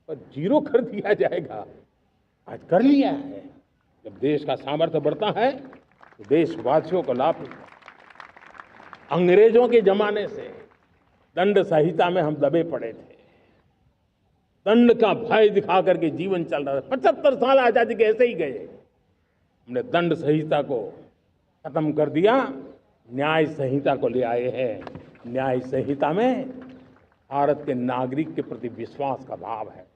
पर जीरो कर दिया जाएगा। आज कर लिया है। जब देश का सामर्थ्य बढ़ता है तो देशवासियों को लाभ मिलता है। अंग्रेजों के जमाने से दंड संहिता में हम दबे पड़े थे, दंड का भय दिखा करके जीवन चल रहा था। 75 साल आजादी के ऐसे ही गए। हमने दंड संहिता को खत्म कर दिया, न्याय संहिता को ले आए हैं। न्याय संहिता में भारत के नागरिक के प्रति विश्वास का भाव है,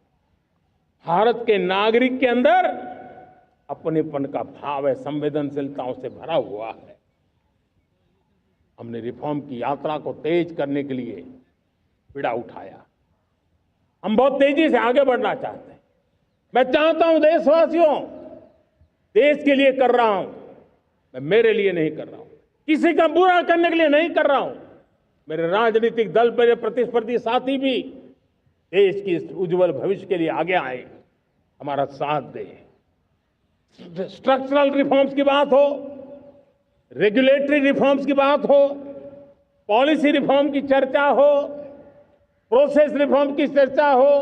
भारत के नागरिक के अंदर अपनेपन का भाव है, संवेदनशीलताओं से भरा हुआ है। हमने रिफॉर्म की यात्रा को तेज करने के लिए बीड़ा उठाया। हम बहुत तेजी से आगे बढ़ना चाहते हैं। मैं चाहता हूं देशवासियों, देश के लिए कर रहा हूं, मैं मेरे लिए नहीं कर रहा हूं, किसी का बुरा करने के लिए नहीं कर रहा हूं। मेरे राजनीतिक दल, मेरे प्रतिस्पर्धी साथी भी देश की इस उज्जवल भविष्य के लिए आगे आए, हमारा साथ दें। स्ट्रक्चरल रिफॉर्म्स की बात हो, रेगुलेटरी रिफॉर्म्स की बात हो, पॉलिसी रिफॉर्म की चर्चा हो, प्रोसेस रिफॉर्म की चर्चा हो,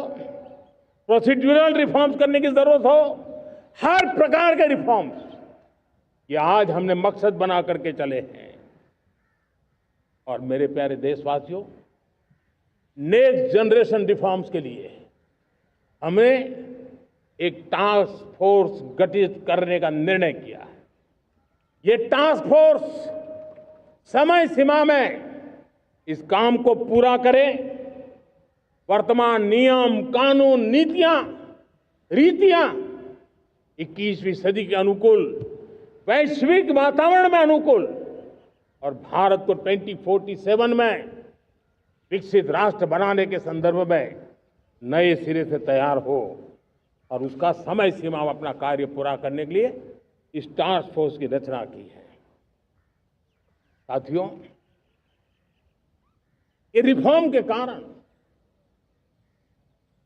प्रोसीड्यूरल रिफॉर्म्स करने की जरूरत हो, हर प्रकार के रिफॉर्म्स ये आज हमने मकसद बना करके चले हैं। और मेरे प्यारे देशवासियों, नेक्स्ट जनरेशन रिफॉर्म्स के लिए हमें एक टास्क फोर्स गठित करने का निर्णय किया है। ये टास्क फोर्स समय सीमा में इस काम को पूरा करे, वर्तमान नियम, कानून, नीतियां, रीतियां 21वीं सदी के अनुकूल, वैश्विक वातावरण में अनुकूल और भारत को 2047 में विकसित राष्ट्र बनाने के संदर्भ में नए सिरे से तैयार हो और उसका समय सीमा में अपना कार्य पूरा करने के लिए इस टास्क फोर्स की रचना की है। साथियों, ये रिफॉर्म के कारण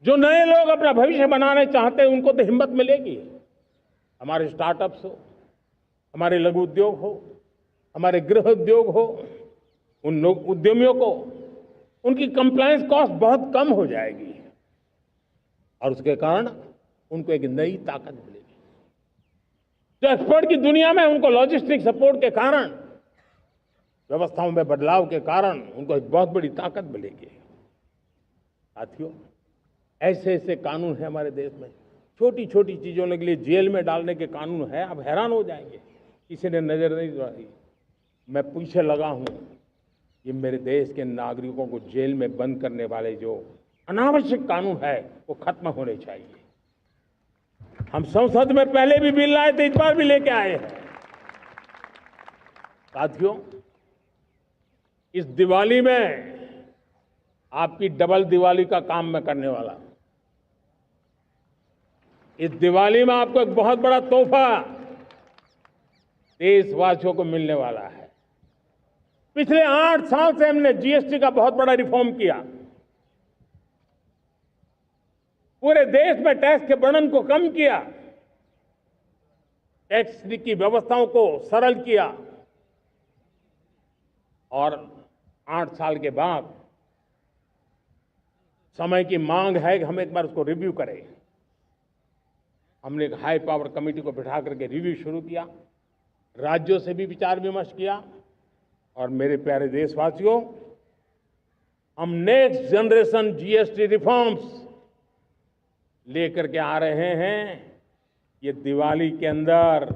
जो नए लोग अपना भविष्य बनाने चाहते हैं उनको तो हिम्मत मिलेगी। हमारे स्टार्टअप्स हो, हमारे लघु उद्योग हो, हमारे गृह उद्योग हो, उन उद्यमियों को उनकी कंप्लायंस कॉस्ट बहुत कम हो जाएगी और उसके कारण उनको एक नई ताकत मिलेगी। जो एक्सपोर्ट की दुनिया में उनको लॉजिस्टिक सपोर्ट के कारण, व्यवस्थाओं में बदलाव के कारण उनको एक बहुत बड़ी ताकत मिलेगी। साथियों, ऐसे ऐसे कानून है हमारे देश में, छोटी छोटी चीजों के लिए जेल में डालने के कानून है। आप हैरान हो जाएंगे, किसी ने नजर नहीं दौड़ाई। मैं पीछे लगा हूं ये मेरे देश के नागरिकों को जेल में बंद करने वाले जो अनावश्यक कानून है वो खत्म होने चाहिए। हम संसद में पहले भी बिल लाए थे, इस बार भी लेके आए हैं। साथियों, इस दिवाली में आपकी डबल दिवाली का काम मैं करने वाला हूं। इस दिवाली में आपको एक बहुत बड़ा तोहफा देशवासियों को मिलने वाला है। पिछले 8 साल से हमने जीएसटी का बहुत बड़ा रिफॉर्म किया। पूरे देश में टैक्स के बर्डन को कम किया, टैक्स की व्यवस्थाओं को सरल किया और 8 साल के बाद समय की मांग है कि हम एक बार उसको रिव्यू करें। हमने एक हाई पावर कमेटी को बिठा करके रिव्यू शुरू किया, राज्यों से भी विचार विमर्श किया और मेरे प्यारे देशवासियों, हम नेक्स्ट जनरेशन जीएसटी रिफॉर्म्स लेकर के आ रहे हैं। ये दिवाली के अंदर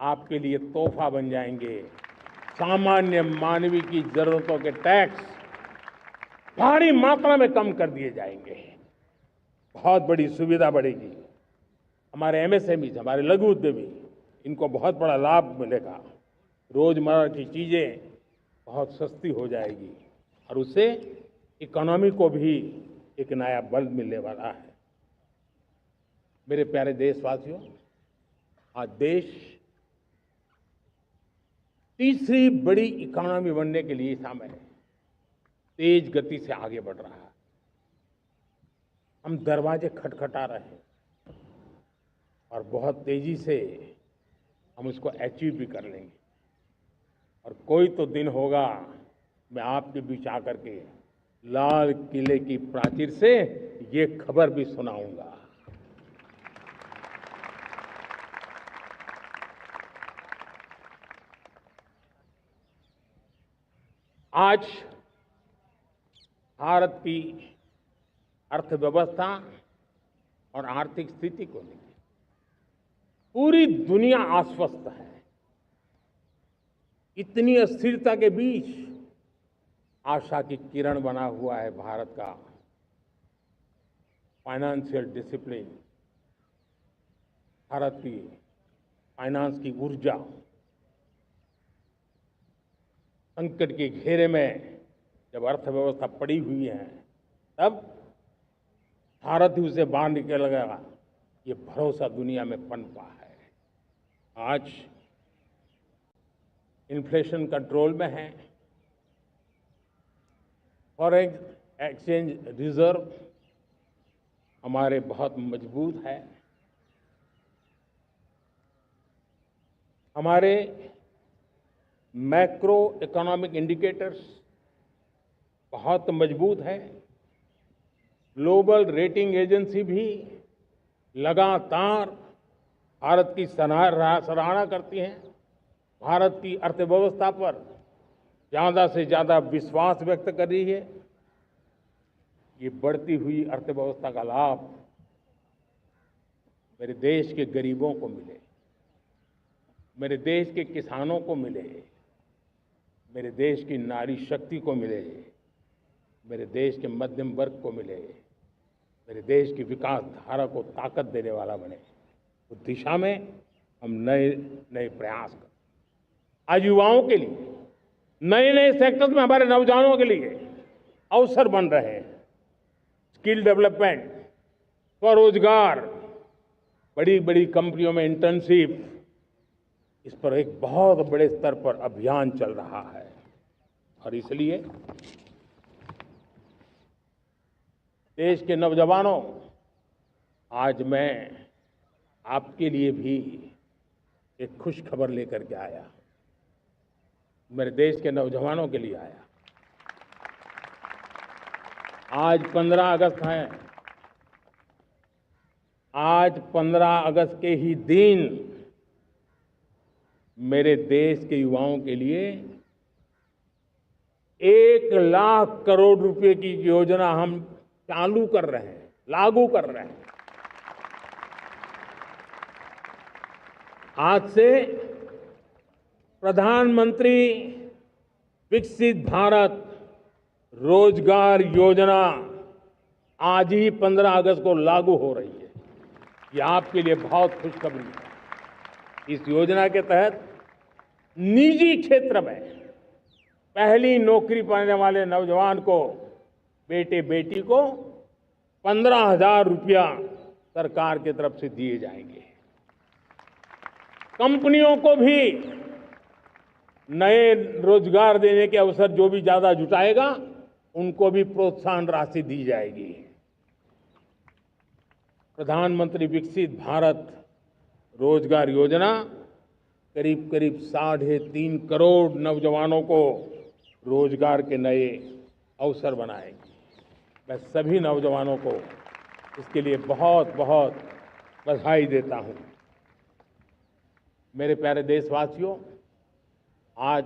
आपके लिए तोहफा बन जाएंगे। सामान्य मानवीय की जरूरतों के टैक्स भारी मात्रा में कम कर दिए जाएंगे। बहुत बड़ी सुविधा बढ़ेगी। हमारे एमएसएमई, हमारे लघु उद्यमी, इनको बहुत बड़ा लाभ मिलेगा। रोजमर्रा की चीजें बहुत सस्ती हो जाएगी और उससे इकोनॉमी को भी एक नया बल मिलने वाला है। मेरे प्यारे देशवासियों, आज देश तीसरी बड़ी इकोनॉमी बनने के लिए समय तेज गति से आगे बढ़ रहा है। हम दरवाजे खटखटा रहे हैं और बहुत तेजी से हम उसको अचीव भी कर लेंगे। और कोई तो दिन होगा मैं आपके बीच आकर के लाल किले की प्राचीर से ये खबर भी सुनाऊंगा। आज भारत की अर्थव्यवस्था और आर्थिक स्थिति को लेकर पूरी दुनिया आश्वस्त है। इतनी अस्थिरता के बीच आशा की किरण बना हुआ है भारत का फाइनेंशियल डिसिप्लिन, भारत की फाइनेंस की ऊर्जा। संकट के घेरे में जब अर्थव्यवस्था पड़ी हुई है, तब भारत ही उसे बाहर निकलेगा, ये भरोसा दुनिया में पनपा है। आज इन्फ्लेशन कंट्रोल में है, फॉरेन एक्सचेंज रिजर्व हमारे बहुत मजबूत है, हमारे मैक्रो इकोनॉमिक इंडिकेटर्स बहुत मजबूत है। ग्लोबल रेटिंग एजेंसी भी लगातार भारत की सराहना करती हैं। भारत की अर्थव्यवस्था पर ज़्यादा से ज़्यादा विश्वास व्यक्त कर रही है। ये बढ़ती हुई अर्थव्यवस्था का लाभ मेरे देश के गरीबों को मिले, मेरे देश के किसानों को मिले, मेरे देश की नारी शक्ति को मिले, मेरे देश के मध्यम वर्ग को मिले, मेरे देश की विकास धारा को ताकत देने वाला बने। उस दिशा में हम नए नए प्रयास करें। आज युवाओं के लिए नए नए सेक्टर्स में हमारे नौजवानों के लिए अवसर बन रहे हैं। स्किल डेवलपमेंट, स्वरोजगार, बड़ी बड़ी कंपनियों में इंटर्नशिप, इस पर एक बहुत बड़े स्तर पर अभियान चल रहा है। और इसलिए देश के नौजवानों, आज मैं आपके लिए भी एक खुश खबर लेकर के आया। मेरे देश के नौजवानों के लिए आया। आज 15 अगस्त है। आज 15 अगस्त के ही दिन मेरे देश के युवाओं के लिए 1 लाख करोड़ रुपए की योजना हम चालू कर रहे हैं, लागू कर रहे हैं। आज से प्रधानमंत्री विकसित भारत रोजगार योजना आज ही 15 अगस्त को लागू हो रही है। ये आपके लिए बहुत खुशखबरी है। इस योजना के तहत निजी क्षेत्र में पहली नौकरी पाने वाले नौजवान को, बेटे बेटी को 15,000 रुपया सरकार की तरफ से दिए जाएंगे। कंपनियों को भी नए रोजगार देने के अवसर जो भी ज्यादा जुटाएगा, उनको भी प्रोत्साहन राशि दी जाएगी। प्रधानमंत्री विकसित भारत रोजगार योजना करीब करीब 3.5 करोड़ नौजवानों को रोजगार के नए अवसर बनाएगी। मैं सभी नौजवानों को इसके लिए बहुत बहुत बधाई देता हूं। मेरे प्यारे देशवासियों, आज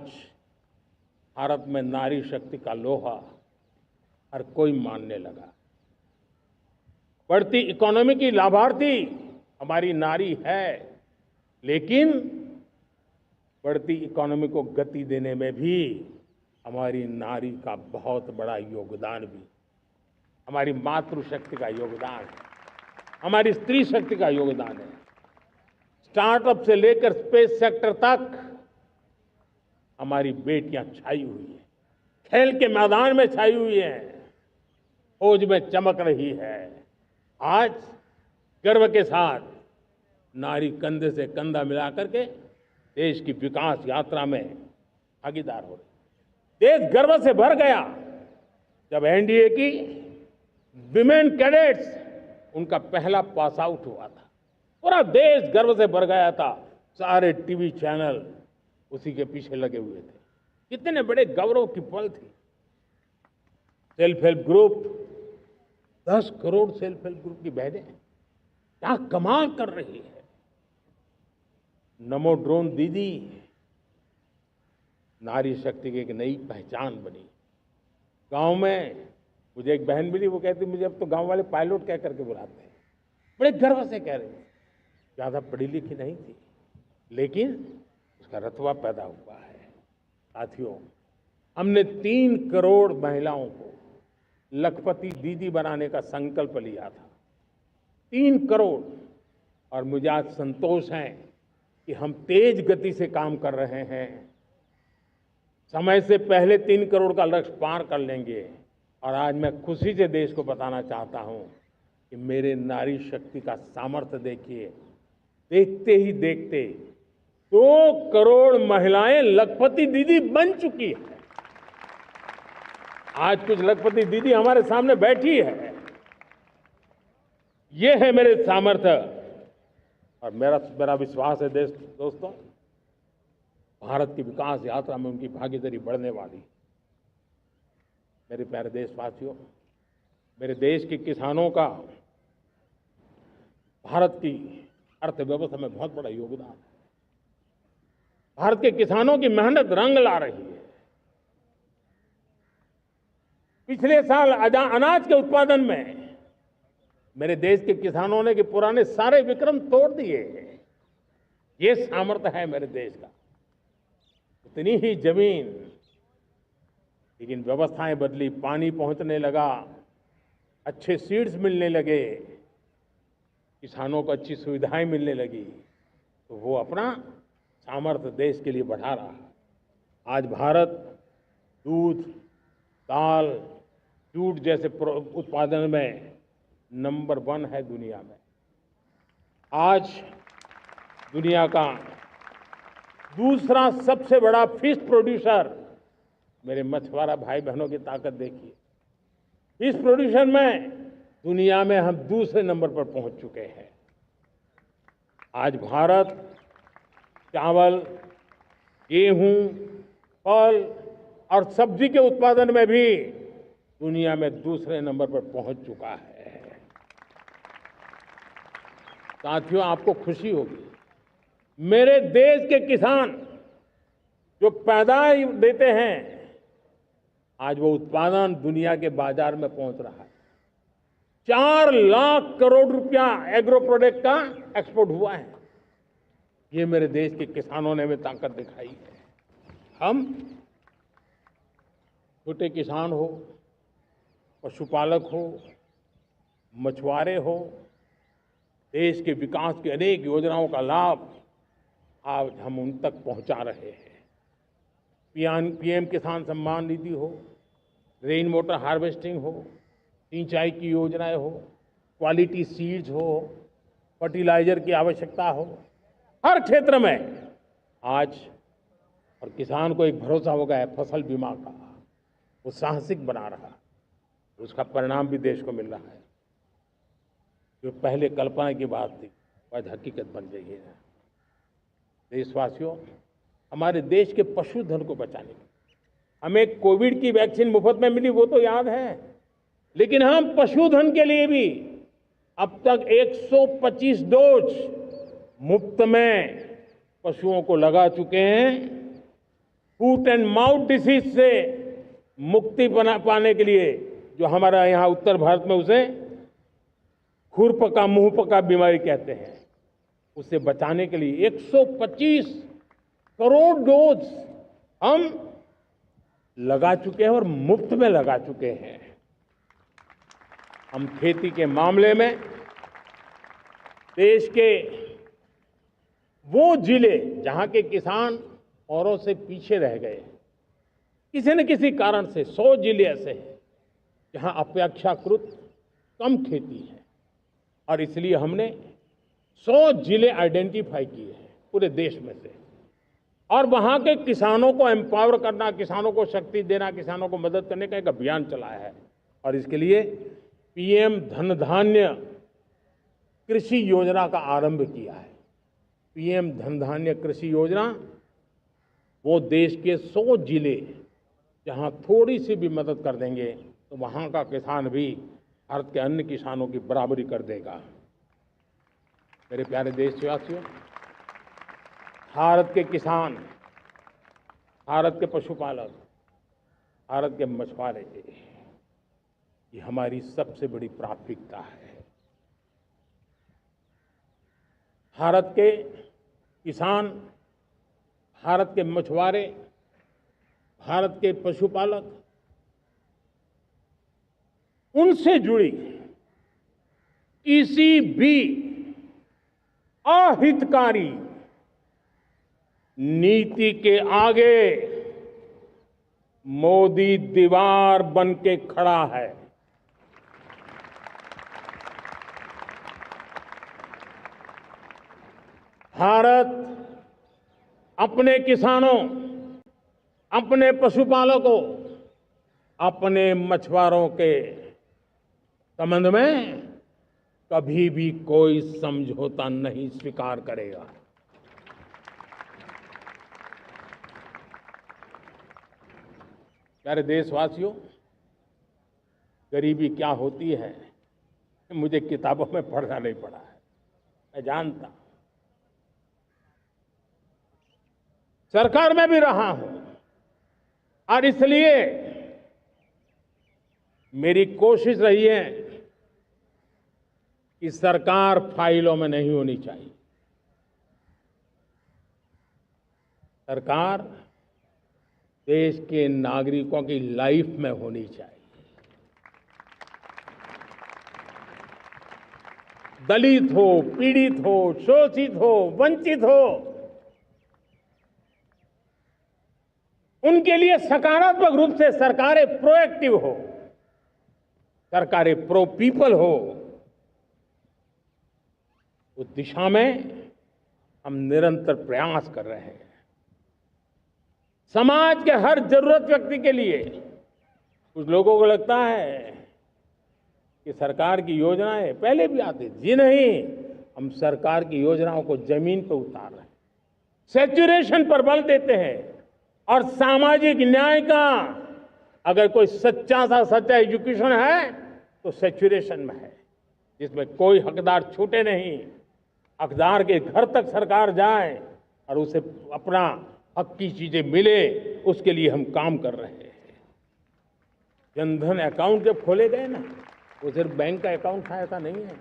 भारत में नारी शक्ति का लोहा हर कोई मानने लगा। बढ़ती इकोनॉमी की लाभार्थी हमारी नारी है, लेकिन बढ़ती इकोनॉमी को गति देने में भी हमारी नारी का बहुत बड़ा योगदान भी, हमारी मातृशक्ति का योगदान है, हमारी स्त्री शक्ति का योगदान है। स्टार्टअप से लेकर स्पेस सेक्टर तक हमारी बेटियां छाई हुई हैं, खेल के मैदान में छाई हुई हैं, फौज में चमक रही है। आज गर्व के साथ नारी कंधे से कंधा मिला करके देश की विकास यात्रा में भागीदार हो रही। देश गर्व से भर गया जब एनडीए की विमेन कैडेट्स उनका पहला पास आउट हुआ था। पूरा देश गर्व से भर गया था। सारे टीवी चैनल उसी के पीछे लगे हुए थे। कितने बड़े गौरव की पल थी। Self help group, 10 crore self help group की बहनें क्या कमाल कर रही है। नमो ड्रोन दीदी नारी शक्ति की एक नई पहचान बनी। गांव में मुझे एक बहन मिली, वो कहती मुझे अब तो गांव वाले पायलट कह करके बुलाते हैं। बड़े गर्व से कह रही, ज्यादा पढ़ी लिखी नहीं थी, लेकिन उसका रतबा पैदा हुआ है। साथियों, हमने 3 करोड़ महिलाओं को लखपति दीदी बनाने का संकल्प लिया था। 3 करोड़। और मुझे आज संतोष है कि हम तेज गति से काम कर रहे हैं। समय से पहले 3 करोड़ का लक्ष्य पार कर लेंगे। और आज मैं खुशी से देश को बताना चाहता हूं कि मेरे नारी शक्ति का सामर्थ्य देखिए। देखते ही देखते 2 करोड़ महिलाएं लखपति दीदी बन चुकी है। आज कुछ लखपति दीदी हमारे सामने बैठी है। ये है मेरे सामर्थ्य। और मेरा विश्वास है दोस्तों, भारत की विकास यात्रा में उनकी भागीदारी बढ़ने वाली। मेरे प्यारे देशवासियों, मेरे देश के किसानों का भारत की अर्थव्यवस्था में बहुत बड़ा योगदान है। भारत के किसानों की मेहनत रंग ला रही है। पिछले साल अनाज के उत्पादन में मेरे देश के किसानों ने के पुराने सारे विक्रम तोड़ दिए। ये सामर्थ्य है मेरे देश का। इतनी ही जमीन, लेकिन व्यवस्थाएं बदली, पानी पहुंचने लगा, अच्छे सीड्स मिलने लगे, किसानों को अच्छी सुविधाएं मिलने लगी, तो वो अपना सामर्थ्य देश के लिए बढ़ा रहा है। आज भारत दूध, दाल, जूट जैसे उत्पादन में नंबर 1 है दुनिया में। आज दुनिया का दूसरा सबसे बड़ा फिश प्रोड्यूसर। मेरे मछुआरा भाई बहनों की ताकत देखिए। फिश प्रोड्यूशन में दुनिया में हम दूसरे नंबर पर पहुंच चुके हैं। आज भारत चावल, गेहूं, फल और सब्जी के उत्पादन में भी दुनिया में दूसरे नंबर पर पहुंच चुका है। साथियों, आपको खुशी होगी, मेरे देश के किसान जो पैदावार देते हैं, आज वो उत्पादन दुनिया के बाजार में पहुंच रहा है। 4 लाख करोड़ रुपया एग्रो प्रोडक्ट का एक्सपोर्ट हुआ है। ये मेरे देश के किसानों ने भी ताकत दिखाई है। हम छोटे किसान हो, पशुपालक हो, मछुआरे हो, देश के विकास की अनेक योजनाओं का लाभ आज हम उन तक पहुंचा रहे हैं। पीएम किसान सम्मान निधि हो, रेन वाटर हार्वेस्टिंग हो, सिंचाई की योजनाएं हो, क्वालिटी सीड्स हो, फर्टिलाइजर की आवश्यकता हो, हर क्षेत्र में आज और किसान को एक भरोसा हो गया है फसल बीमा का, वो साहसिक बना रहा, उसका परिणाम भी देश को मिल रहा है। जो पहले कल्पना की बात थी आज हकीकत बन गई है। देशवासियों, हमारे देश के पशुधन को बचाने के हमें कोविड की वैक्सीन मुफ्त में मिली, वो तो याद है, लेकिन हम पशुधन के लिए भी अब तक 125 डोज मुफ्त में पशुओं को लगा चुके हैं। फूट एंड माउथ डिसीज से मुक्ति पाने के लिए, जो हमारा यहाँ उत्तर भारत में उसे खुरपका मुंहपका बीमारी कहते हैं, उसे बचाने के लिए 125 करोड़ डोज हम लगा चुके हैं और मुफ्त में लगा चुके हैं। हम खेती के मामले में देश के वो जिले जहां के किसान औरों से पीछे रह गए, किसी न किसी कारण से 100 जिले ऐसे हैं जहां अपेक्षाकृत कम खेती है, और इसलिए हमने 100 जिले आइडेंटिफाई किए हैं पूरे देश में से, और वहां के किसानों को एम्पावर करना, किसानों को शक्ति देना, किसानों को मदद करने का एक अभियान चलाया है। और इसके लिए पीएम धन धान्य कृषि योजना का आरंभ किया है। पीएम धन धान्य कृषि योजना वो देश के 100 जिले जहां थोड़ी सी भी मदद कर देंगे तो वहां का किसान भी भारत के अन्य किसानों की बराबरी कर देगा। मेरे प्यारे देशवासियों, भारत के किसान, भारत के पशुपालक, भारत के मछुआरे, ये हमारी सबसे बड़ी प्राथमिकता है। भारत के किसान, भारत के मछुआरे, भारत के पशुपालक, उनसे जुड़ी किसी भी अहितकारी नीति के आगे मोदी दीवार बन के खड़ा है। भारत अपने किसानों, अपने पशुपालकों, अपने मछुआरों के संबंध में कभी भी कोई समझौता नहीं स्वीकार करेगा। प्यारे देशवासियों, गरीबी क्या होती है मुझे किताबों में पढ़ना नहीं पड़ा है, मैं जानता, सरकार में भी रहा हूं, और इसलिए मेरी कोशिश रही है कि सरकार फाइलों में नहीं होनी चाहिए। सरकार देश के नागरिकों की लाइफ में होनी चाहिए। दलित हो, पीड़ित हो, शोषित हो, वंचित हो, उनके लिए सकारात्मक रूप से सरकारें प्रोएक्टिव हो, सरकारें प्रो पीपल हो, उस दिशा में हम निरंतर प्रयास कर रहे हैं। समाज के हर जरूरत व्यक्ति के लिए, कुछ लोगों को लगता है कि सरकार की योजनाएं पहले भी आती थी, जी नहीं, हम सरकार की योजनाओं को जमीन पर उतार रहे हैं, सैचुरेशन पर बल देते हैं, और सामाजिक न्याय का अगर कोई सच्चा एजुकेशन है तो सैचुरेशन में है, जिसमें कोई हकदार छूटे नहीं, हकदार के घर तक सरकार जाए और उसे अपना हक की चीजें मिले, उसके लिए हम काम कर रहे हैं। जनधन अकाउंट जब खोले गए ना, वो सिर्फ बैंक का अकाउंट था ऐसा नहीं है,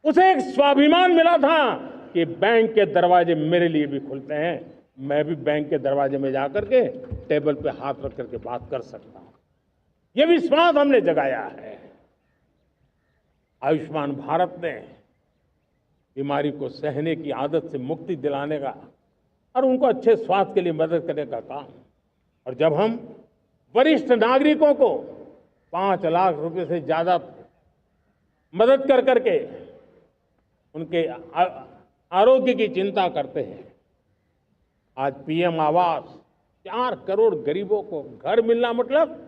उसे एक स्वाभिमान मिला था कि बैंक के दरवाजे मेरे लिए भी खुलते हैं, मैं भी बैंक के दरवाजे में जाकर के टेबल पे हाथ रख करके बात कर सकता हूं। ये विश्वास हमने जगाया है। आयुष्मान भारत ने बीमारी को सहने की आदत से मुक्ति दिलाने का और उनको अच्छे स्वास्थ्य के लिए मदद करने का काम। और जब हम वरिष्ठ नागरिकों को 5 लाख रुपए से ज्यादा मदद कर करके उनके आरोग्य की चिंता करते हैं। आज पीएम आवास 4 करोड़ गरीबों को घर मिलना मतलब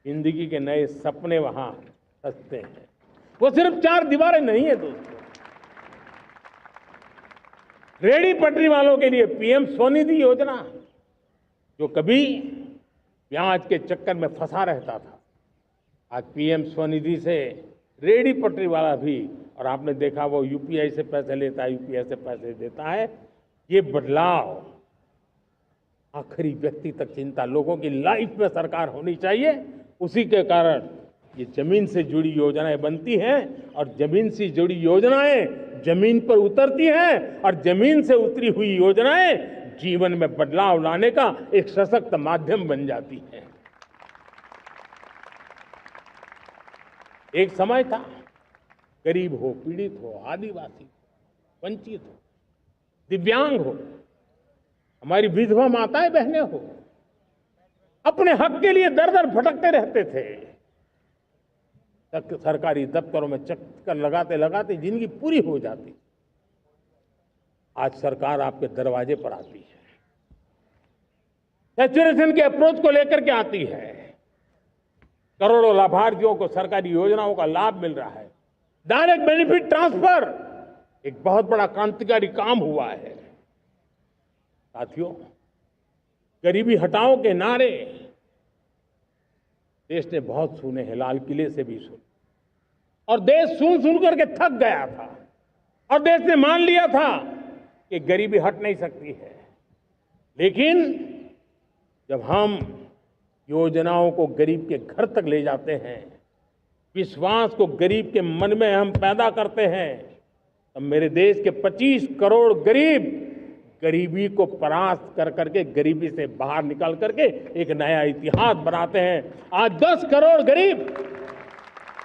जिंदगी के नए सपने वहां सजते हैं। वो सिर्फ 4 दीवारें नहीं है दोस्तों। रेहड़ी पटरी वालों के लिए पीएम स्वनिधि योजना, जो कभी ब्याज के चक्कर में फंसा रहता था, आज पीएम स्वनिधि से रेहड़ी पटरी वाला भी, और आपने देखा वो यूपीआई से पैसे लेता है, यूपीआई से पैसे देता है। ये बदलाव आखिरी व्यक्ति तक चिंता लोगों की लाइफ में सरकार होनी चाहिए। उसी के कारण ये जमीन से जुड़ी योजनाएं बनती हैं और जमीन से जुड़ी योजनाएं जमीन पर उतरती हैं और जमीन से उतरी हुई योजनाएं जीवन में बदलाव लाने का एक सशक्त माध्यम बन जाती है। एक समय था गरीब हो, पीड़ित हो, आदिवासी हो, वंचित हो, दिव्यांग हो, हमारी विधवा माताएं बहनें हो, अपने हक के लिए दर दर भटकते रहते थे। सरकारी दफ्तरों में चक्कर लगाते लगाते जिंदगी पूरी हो जाती। आज सरकार आपके दरवाजे पर आती है, सैचुरेशन के अप्रोच को लेकर के आती है। करोड़ों लाभार्थियों को सरकारी योजनाओं का लाभ मिल रहा है। डायरेक्ट बेनिफिट ट्रांसफर एक बहुत बड़ा क्रांतिकारी काम हुआ है। साथियों, गरीबी हटाओ के नारे देश ने बहुत सुने हैं, लाल किले से भी सुने, और देश सुन सुन करके थक गया था और देश ने मान लिया था कि गरीबी हट नहीं सकती है। लेकिन जब हम योजनाओं को गरीब के घर तक ले जाते हैं, विश्वास को गरीब के मन में हम पैदा करते हैं, तब मेरे देश के 25 करोड़ गरीब गरीबी को परास्त कर करके, गरीबी से बाहर निकल करके एक नया इतिहास बनाते हैं। आज 10 करोड़ गरीब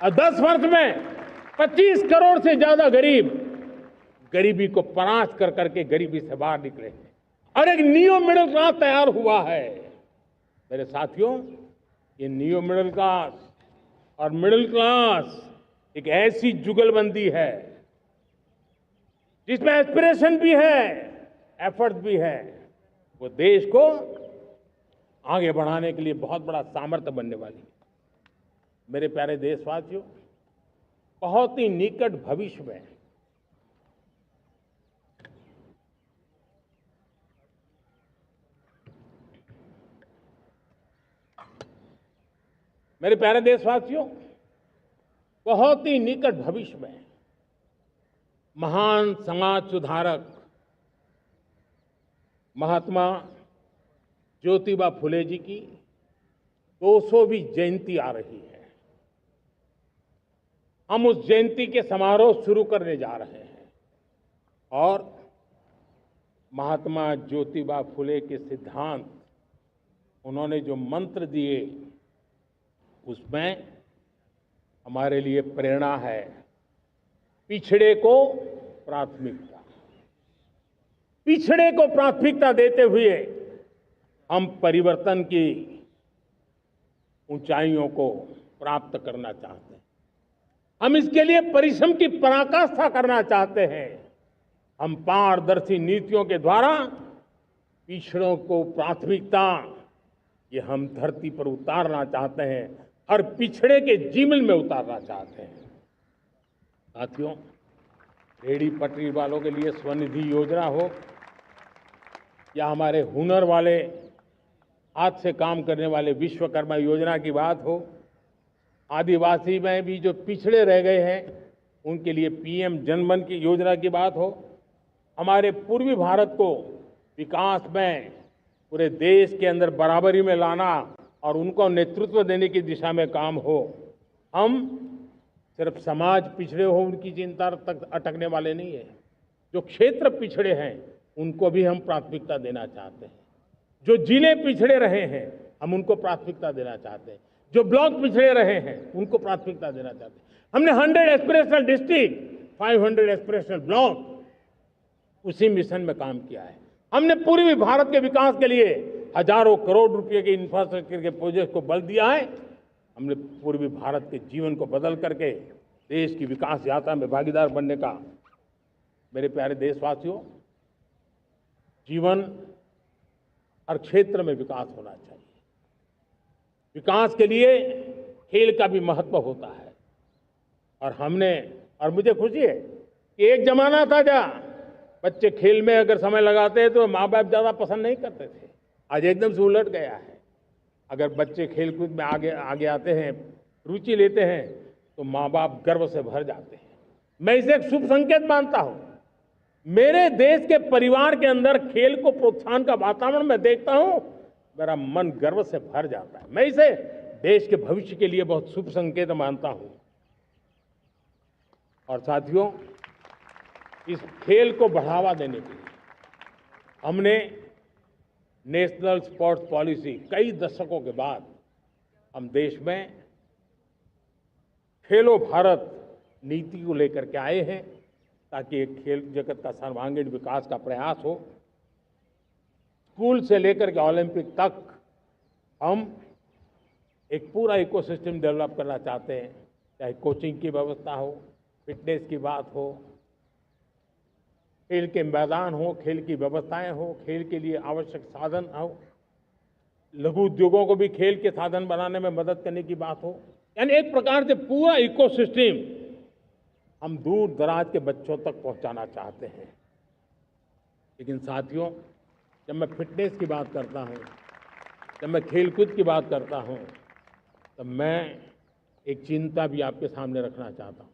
और 10 वर्ष में 25 करोड़ से ज्यादा गरीब गरीबी को परास्त कर करके गरीबी से बाहर निकले हैं और एक न्यू मिडिल क्लास तैयार हुआ है। मेरे साथियों, ये न्यू मिडिल क्लास और मिडिल क्लास एक ऐसी जुगलबंदी है जिसमें एस्पिरेशन भी है, एफर्ट भी है। वो देश को आगे बढ़ाने के लिए बहुत बड़ा सामर्थ्य बनने वाली है। मेरे प्यारे देशवासियों, बहुत ही निकट भविष्य में मेरे प्यारे देशवासियों, बहुत ही निकट भविष्य में महान समाज सुधारक महात्मा ज्योतिबा फुले जी की 200वीं जयंती आ रही है। हम उस जयंती के समारोह शुरू करने जा रहे हैं और महात्मा ज्योतिबा फुले के सिद्धांत, उन्होंने जो मंत्र दिए, उसमें हमारे लिए प्रेरणा है। पिछड़े को प्राथमिकता, पिछड़े को प्राथमिकता देते हुए हम परिवर्तन की ऊंचाइयों को प्राप्त करना चाहते हैं। हम इसके लिए परिश्रम की पराकाष्ठा करना चाहते हैं। हम पारदर्शी नीतियों के द्वारा पिछड़ों को प्राथमिकता, ये हम धरती पर उतारना चाहते हैं, हर पिछड़े के जीवन में उतारना चाहते हैं। साथियों, रेहड़ी पटरी वालों के लिए स्वनिधि योजना हो या हमारे हुनर वाले, हाथ से काम करने वाले विश्वकर्मा योजना की बात हो, आदिवासी में भी जो पिछड़े रह गए हैं उनके लिए पीएम जनधन की योजना की बात हो, हमारे पूर्वी भारत को विकास में पूरे देश के अंदर बराबरी में लाना और उनको नेतृत्व देने की दिशा में काम हो। हम सिर्फ समाज पिछड़े हो उनकी चिंता तक अटकने वाले नहीं है। जो क्षेत्र पिछड़े हैं उनको भी हम प्राथमिकता देना चाहते हैं। जो जिले पिछड़े रहे हैं हम उनको प्राथमिकता देना चाहते हैं। जो ब्लॉक पिछड़े रहे हैं उनको प्राथमिकता देना चाहते हैं। हमने 100 एस्पिरेशनल डिस्ट्रिक्ट, 500 एस्पिरेशनल ब्लॉक, उसी मिशन में काम किया है। हमने पूर्वी भारत के विकास के लिए हजारों करोड़ रुपए के इंफ्रास्ट्रक्चर के प्रोजेक्ट को बल दिया है। हमने पूर्वी भारत के जीवन को बदल करके देश की विकास यात्रा में भागीदार बनने का, मेरे प्यारे देशवासियों, जीवन हर क्षेत्र में विकास होना चाहिए। विकास के लिए खेल का भी महत्व होता है। और मुझे खुशी है कि एक जमाना था जहाँ बच्चे खेल में अगर समय लगाते तो माँ बाप ज्यादा पसंद नहीं करते थे। आज एकदम से उलट गया है। अगर बच्चे खेलकूद में आगे आते हैं, रुचि लेते हैं, तो माँ बाप गर्व से भर जाते हैं। मैं इसे एक शुभ संकेत मानता हूं। मेरे देश के परिवार के अंदर खेल को प्रोत्साहन का वातावरण मैं देखता हूं, मेरा मन गर्व से भर जाता है। मैं इसे देश के भविष्य के लिए बहुत शुभ संकेत मानता हूं। और साथियों, इस खेल को बढ़ावा देने के लिए हमने नेशनल स्पोर्ट्स पॉलिसी, कई दशकों के बाद हम देश में खेलो भारत नीति को लेकर के आए हैं, ताकि एक खेल जगत का सर्वांगीण विकास का प्रयास हो। स्कूल से लेकर के ओलंपिक तक हम एक पूरा इकोसिस्टम डेवलप करना चाहते हैं, चाहे कोचिंग की व्यवस्था हो, फिटनेस की बात हो, खेल के मैदान हो, खेल की व्यवस्थाएं हो, खेल के लिए आवश्यक साधन हो, लघु उद्योगों को भी खेल के साधन बनाने में मदद करने की बात हो। यानी एक प्रकार से पूरा इकोसिस्टम हम दूर दराज के बच्चों तक पहुंचाना चाहते हैं। लेकिन साथियों, जब मैं फिटनेस की बात करता हूं, जब मैं खेलकूद की बात करता हूं, तब मैं एक चिंता भी आपके सामने रखना चाहता हूं।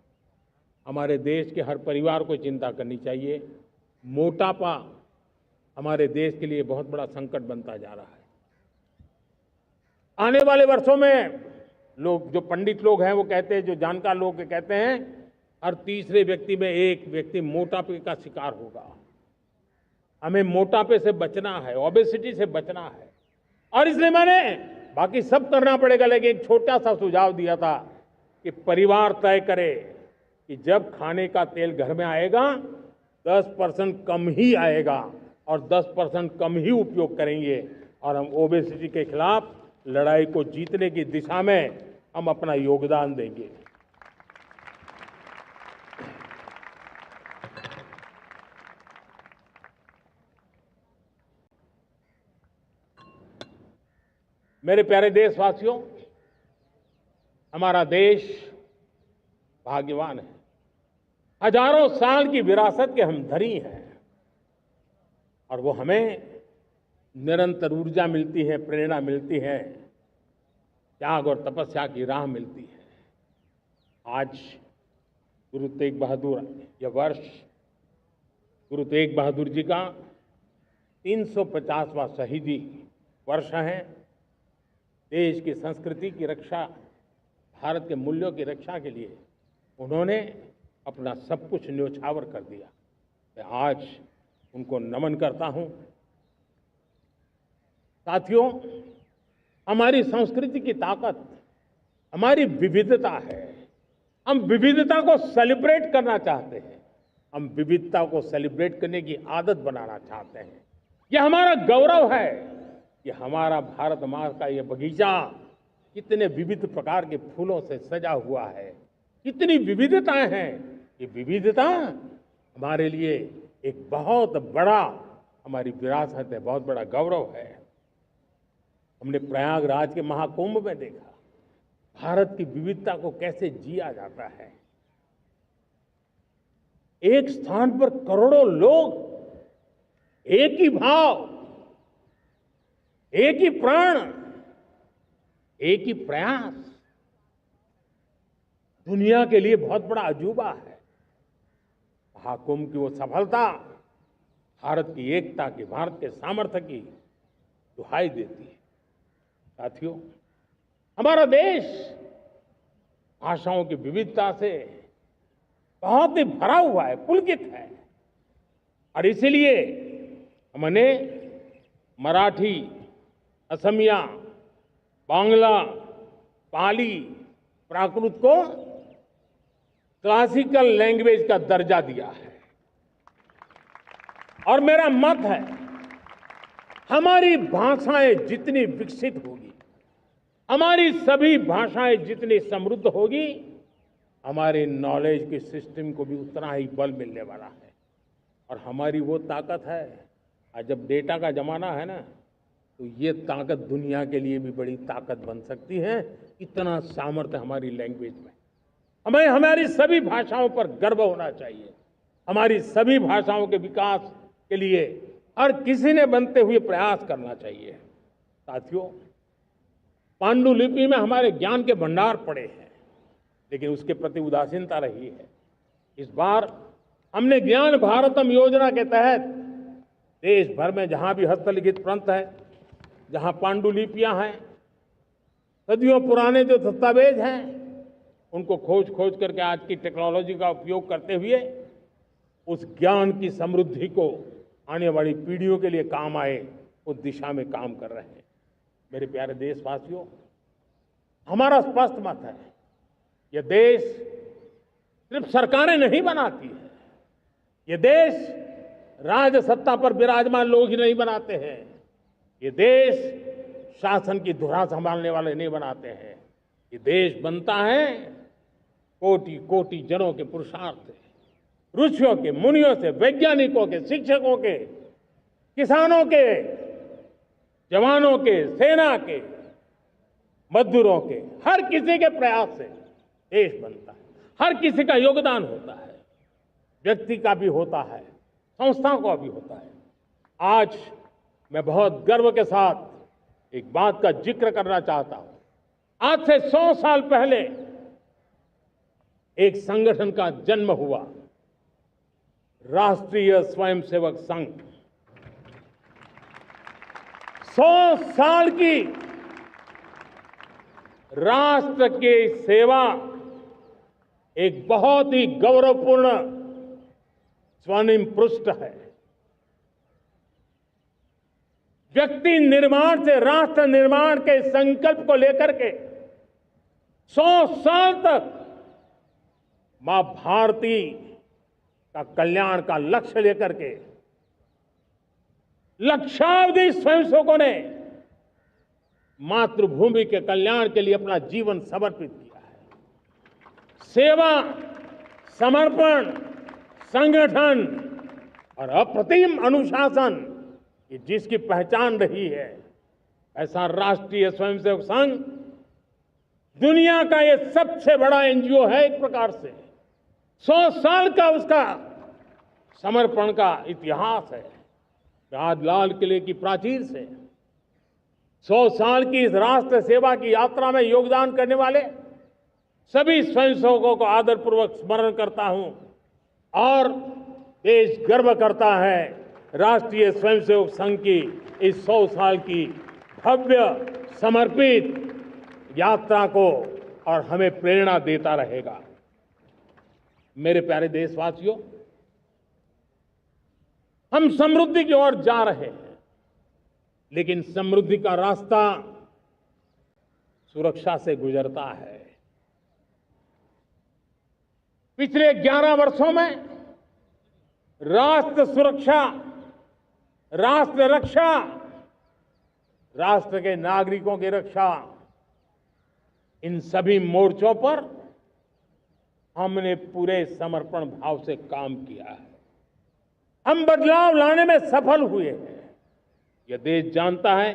हमारे देश के हर परिवार को चिंता करनी चाहिए। मोटापा हमारे देश के लिए बहुत बड़ा संकट बनता जा रहा है। आने वाले वर्षों में लोग, जो पंडित लोग हैं वो कहते हैं, जो जानकार लोग कहते हैं, हर तीसरे व्यक्ति में एक व्यक्ति मोटापे का शिकार होगा। हमें मोटापे से बचना है, ओबेसिटी से बचना है। और इसलिए मैंने बाकी सब करना पड़ेगा, लेकिन एक छोटा सा सुझाव दिया था कि परिवार तय करे कि जब खाने का तेल घर में आएगा 10% कम ही आएगा और 10% कम ही उपयोग करेंगे, और हम ओबेसिटी के खिलाफ लड़ाई को जीतने की दिशा में हम अपना योगदान देंगे। मेरे प्यारे देशवासियों, हमारा देश भाग्यवान है। हजारों साल की विरासत के हम धनी हैं, और वो हमें निरंतर ऊर्जा मिलती है, प्रेरणा मिलती है, त्याग और तपस्या की राह मिलती है। आज गुरु तेग बहादुर, यह वर्ष गुरु तेग बहादुर जी का 350वां शहीदी वर्ष है। देश की संस्कृति की रक्षा, भारत के मूल्यों की रक्षा के लिए उन्होंने अपना सब कुछ न्योछावर कर दिया। मैं आज उनको नमन करता हूं। साथियों, हमारी संस्कृति की ताकत हमारी विविधता है। हम विविधता को सेलिब्रेट करना चाहते हैं। हम विविधता को सेलिब्रेट करने की आदत बनाना चाहते हैं। यह हमारा गौरव है कि हमारा भारत माँ का यह बगीचा कितने विविध प्रकार के फूलों से सजा हुआ है, कितनी विविधताएं हैं। ये विविधता हमारे लिए एक बहुत बड़ा, हमारी विरासत है, बहुत बड़ा गौरव है। हमने प्रयागराज के महाकुंभ में देखा भारत की विविधता को कैसे जिया जाता है। एक स्थान पर करोड़ों लोग, एक ही भाव, एक ही प्राण, एक ही प्रयास, दुनिया के लिए बहुत बड़ा अजूबा है। महाकुंभ की वो सफलता भारत की एकता की, भारत के सामर्थ्य की दुहाई देती है। साथियों, हमारा देश भाषाओं की विविधता से बहुत ही भरा हुआ है, पुलकित है। और इसीलिए हमने मराठी, असमिया, बांग्ला, पाली, प्राकृत को क्लासिकल लैंग्वेज का दर्जा दिया है। और मेरा मत है, हमारी भाषाएं जितनी विकसित होगी, हमारी सभी भाषाएं जितनी समृद्ध होगी, हमारे नॉलेज के सिस्टम को भी उतना ही बल मिलने वाला है। और हमारी वो ताकत है, आज जब डेटा का जमाना है ना, तो ये ताकत दुनिया के लिए भी बड़ी ताकत बन सकती है। इतना सामर्थ्य हमारी लैंग्वेज में। हमें हमारी सभी भाषाओं पर गर्व होना चाहिए। हमारी सभी भाषाओं के विकास के लिए हर किसी ने बनते हुए प्रयास करना चाहिए। साथियों, पांडुलिपि में हमारे ज्ञान के भंडार पड़े हैं, लेकिन उसके प्रति उदासीनता रही है। इस बार हमने ज्ञान भारतम योजना के तहत देश भर में जहां भी हस्तलिखित ग्रंथ है, जहां पांडुलिपियां हैं, सदियों पुराने जो दस्तावेज हैं, उनको खोज खोज करके आज की टेक्नोलॉजी का उपयोग करते हुए उस ज्ञान की समृद्धि को आने वाली पीढ़ियों के लिए काम आए, उस दिशा में काम कर रहे हैं। मेरे प्यारे देशवासियों, हमारा स्पष्ट मत है, यह देश सिर्फ सरकारें नहीं बनाती है, ये देश राज सत्ता पर विराजमान लोग ही नहीं बनाते हैं, ये देश शासन की धुरा संभालने वाले नहीं बनाते हैं। ये देश बनता है कोटि कोटि जनों के पुरुषार्थ से, ऋषियों के, मुनियों से, वैज्ञानिकों के, शिक्षकों के, किसानों के, जवानों के, सेना के, मजदूरों के, हर किसी के प्रयास से देश बनता है। हर किसी का योगदान होता है, व्यक्ति का भी होता है, संस्थाओं का भी होता है। आज मैं बहुत गर्व के साथ एक बात का जिक्र करना चाहता हूं। आज से 100 साल पहले एक संगठन का जन्म हुआ, राष्ट्रीय स्वयंसेवक संघ। 100 साल की राष्ट्र की सेवा एक बहुत ही गौरवपूर्ण स्वर्णिम पृष्ठ है। व्यक्ति निर्माण से राष्ट्र निर्माण के संकल्प को लेकर के 100 साल तक मां भारती का कल्याण का लक्ष्य लेकर के लक्षावधि स्वयंसेवकों ने मातृभूमि के कल्याण के लिए अपना जीवन समर्पित किया है। सेवा, समर्पण, संगठन और अप्रतिम अनुशासन, ये जिसकी पहचान रही है, ऐसा राष्ट्रीय स्वयंसेवक संघ दुनिया का ये सबसे बड़ा एनजीओ है। एक प्रकार से 100 साल का उसका समर्पण का इतिहास है। आज लाल किले की प्राचीर से 100 साल की इस राष्ट्र सेवा की यात्रा में योगदान करने वाले सभी स्वयंसेवकों को आदरपूर्वक स्मरण करता हूं और देश गर्व करता है राष्ट्रीय स्वयंसेवक संघ की इस 100 साल की भव्य समर्पित यात्रा को, और हमें प्रेरणा देता रहेगा। मेरे प्यारे देशवासियों, हम समृद्धि की ओर जा रहे हैं, लेकिन समृद्धि का रास्ता सुरक्षा से गुजरता है। पिछले 11 वर्षों में राष्ट्र सुरक्षा, राष्ट्र रक्षा, राष्ट्र के नागरिकों की रक्षा, इन सभी मोर्चों पर हमने पूरे समर्पण भाव से काम किया है। हम बदलाव लाने में सफल हुए हैं। यह देश जानता है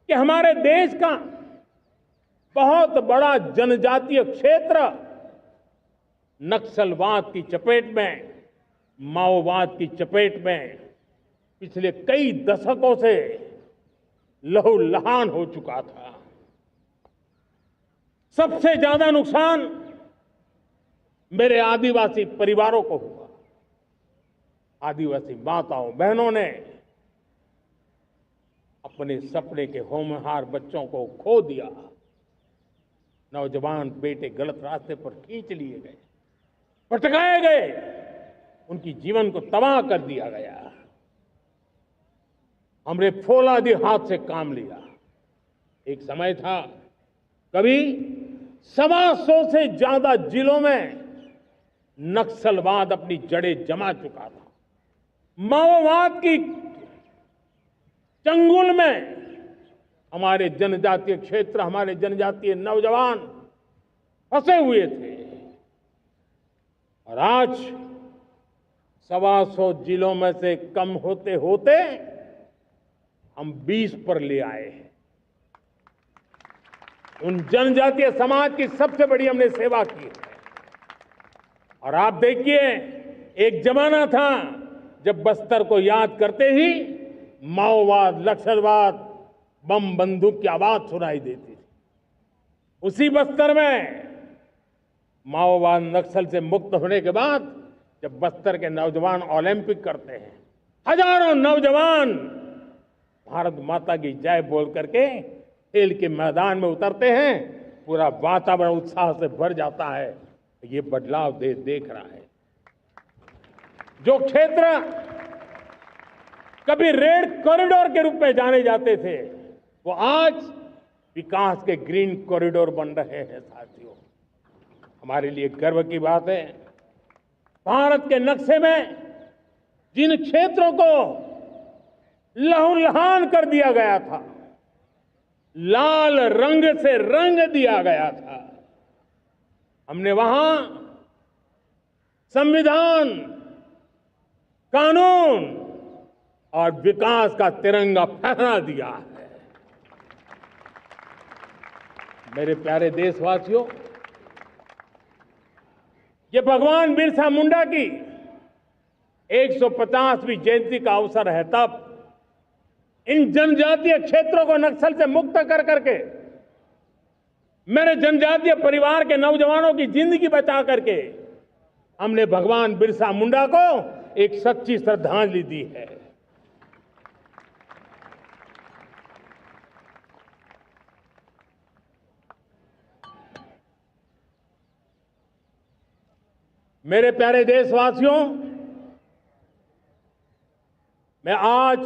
कि हमारे देश का बहुत बड़ा जनजातीय क्षेत्र नक्सलवाद की चपेट में, माओवाद की चपेट में पिछले कई दशकों से लहूलुहान हो चुका था। सबसे ज्यादा नुकसान मेरे आदिवासी परिवारों को हुआ। आदिवासी माताओं, बहनों ने अपने सपने के होनहार बच्चों को खो दिया। नौजवान बेटे गलत रास्ते पर खींच लिए गए, भटकाए गए, उनकी जीवन को तबाह कर दिया गया। हमने फौलादी हाथ से काम लिया। एक समय था कभी 125 से ज्यादा जिलों में नक्सलवाद अपनी जड़ें जमा चुका था। माओवाद की चंगुल में हमारे जनजातीय क्षेत्र, हमारे जनजातीय नौजवान फंसे हुए थे और आज 125 जिलों में से कम होते होते हम 20 पर ले आए हैं। उन जनजातीय समाज की सबसे बड़ी हमने सेवा की है। और आप देखिए, एक जमाना था जब बस्तर को याद करते ही माओवाद, नक्सलवाद, बम बंदूक की आवाज सुनाई देती थी। उसी बस्तर में माओवाद नक्सल से मुक्त होने के बाद जब बस्तर के नौजवान ओलंपिक करते हैं, हजारों नौजवान भारत माता की जय बोल करके खेल के मैदान में उतरते हैं, पूरा वातावरण उत्साह से भर जाता है। ये बदलाव देश देख रहा है। जो क्षेत्र कभी रेड कॉरिडोर के रूप में जाने जाते थे, वो आज विकास के ग्रीन कॉरिडोर बन रहे हैं। साथियों, हमारे लिए गर्व की बात है, भारत के नक्शे में जिन क्षेत्रों को लहूलुहान कर दिया गया था, लाल रंग से रंग दिया गया था, हमने वहां संविधान, कानून और विकास का तिरंगा फहरा दिया है। मेरे प्यारे देशवासियों, ये भगवान बिरसा मुंडा की 150वीं जयंती का अवसर है। तब इन जनजातीय क्षेत्रों को नक्सल से मुक्त कर करके, मेरे जनजातीय परिवार के नौजवानों की जिंदगी बचा करके हमने भगवान बिरसा मुंडा को एक सच्ची श्रद्धांजलि दी है। मेरे प्यारे देशवासियों, मैं आज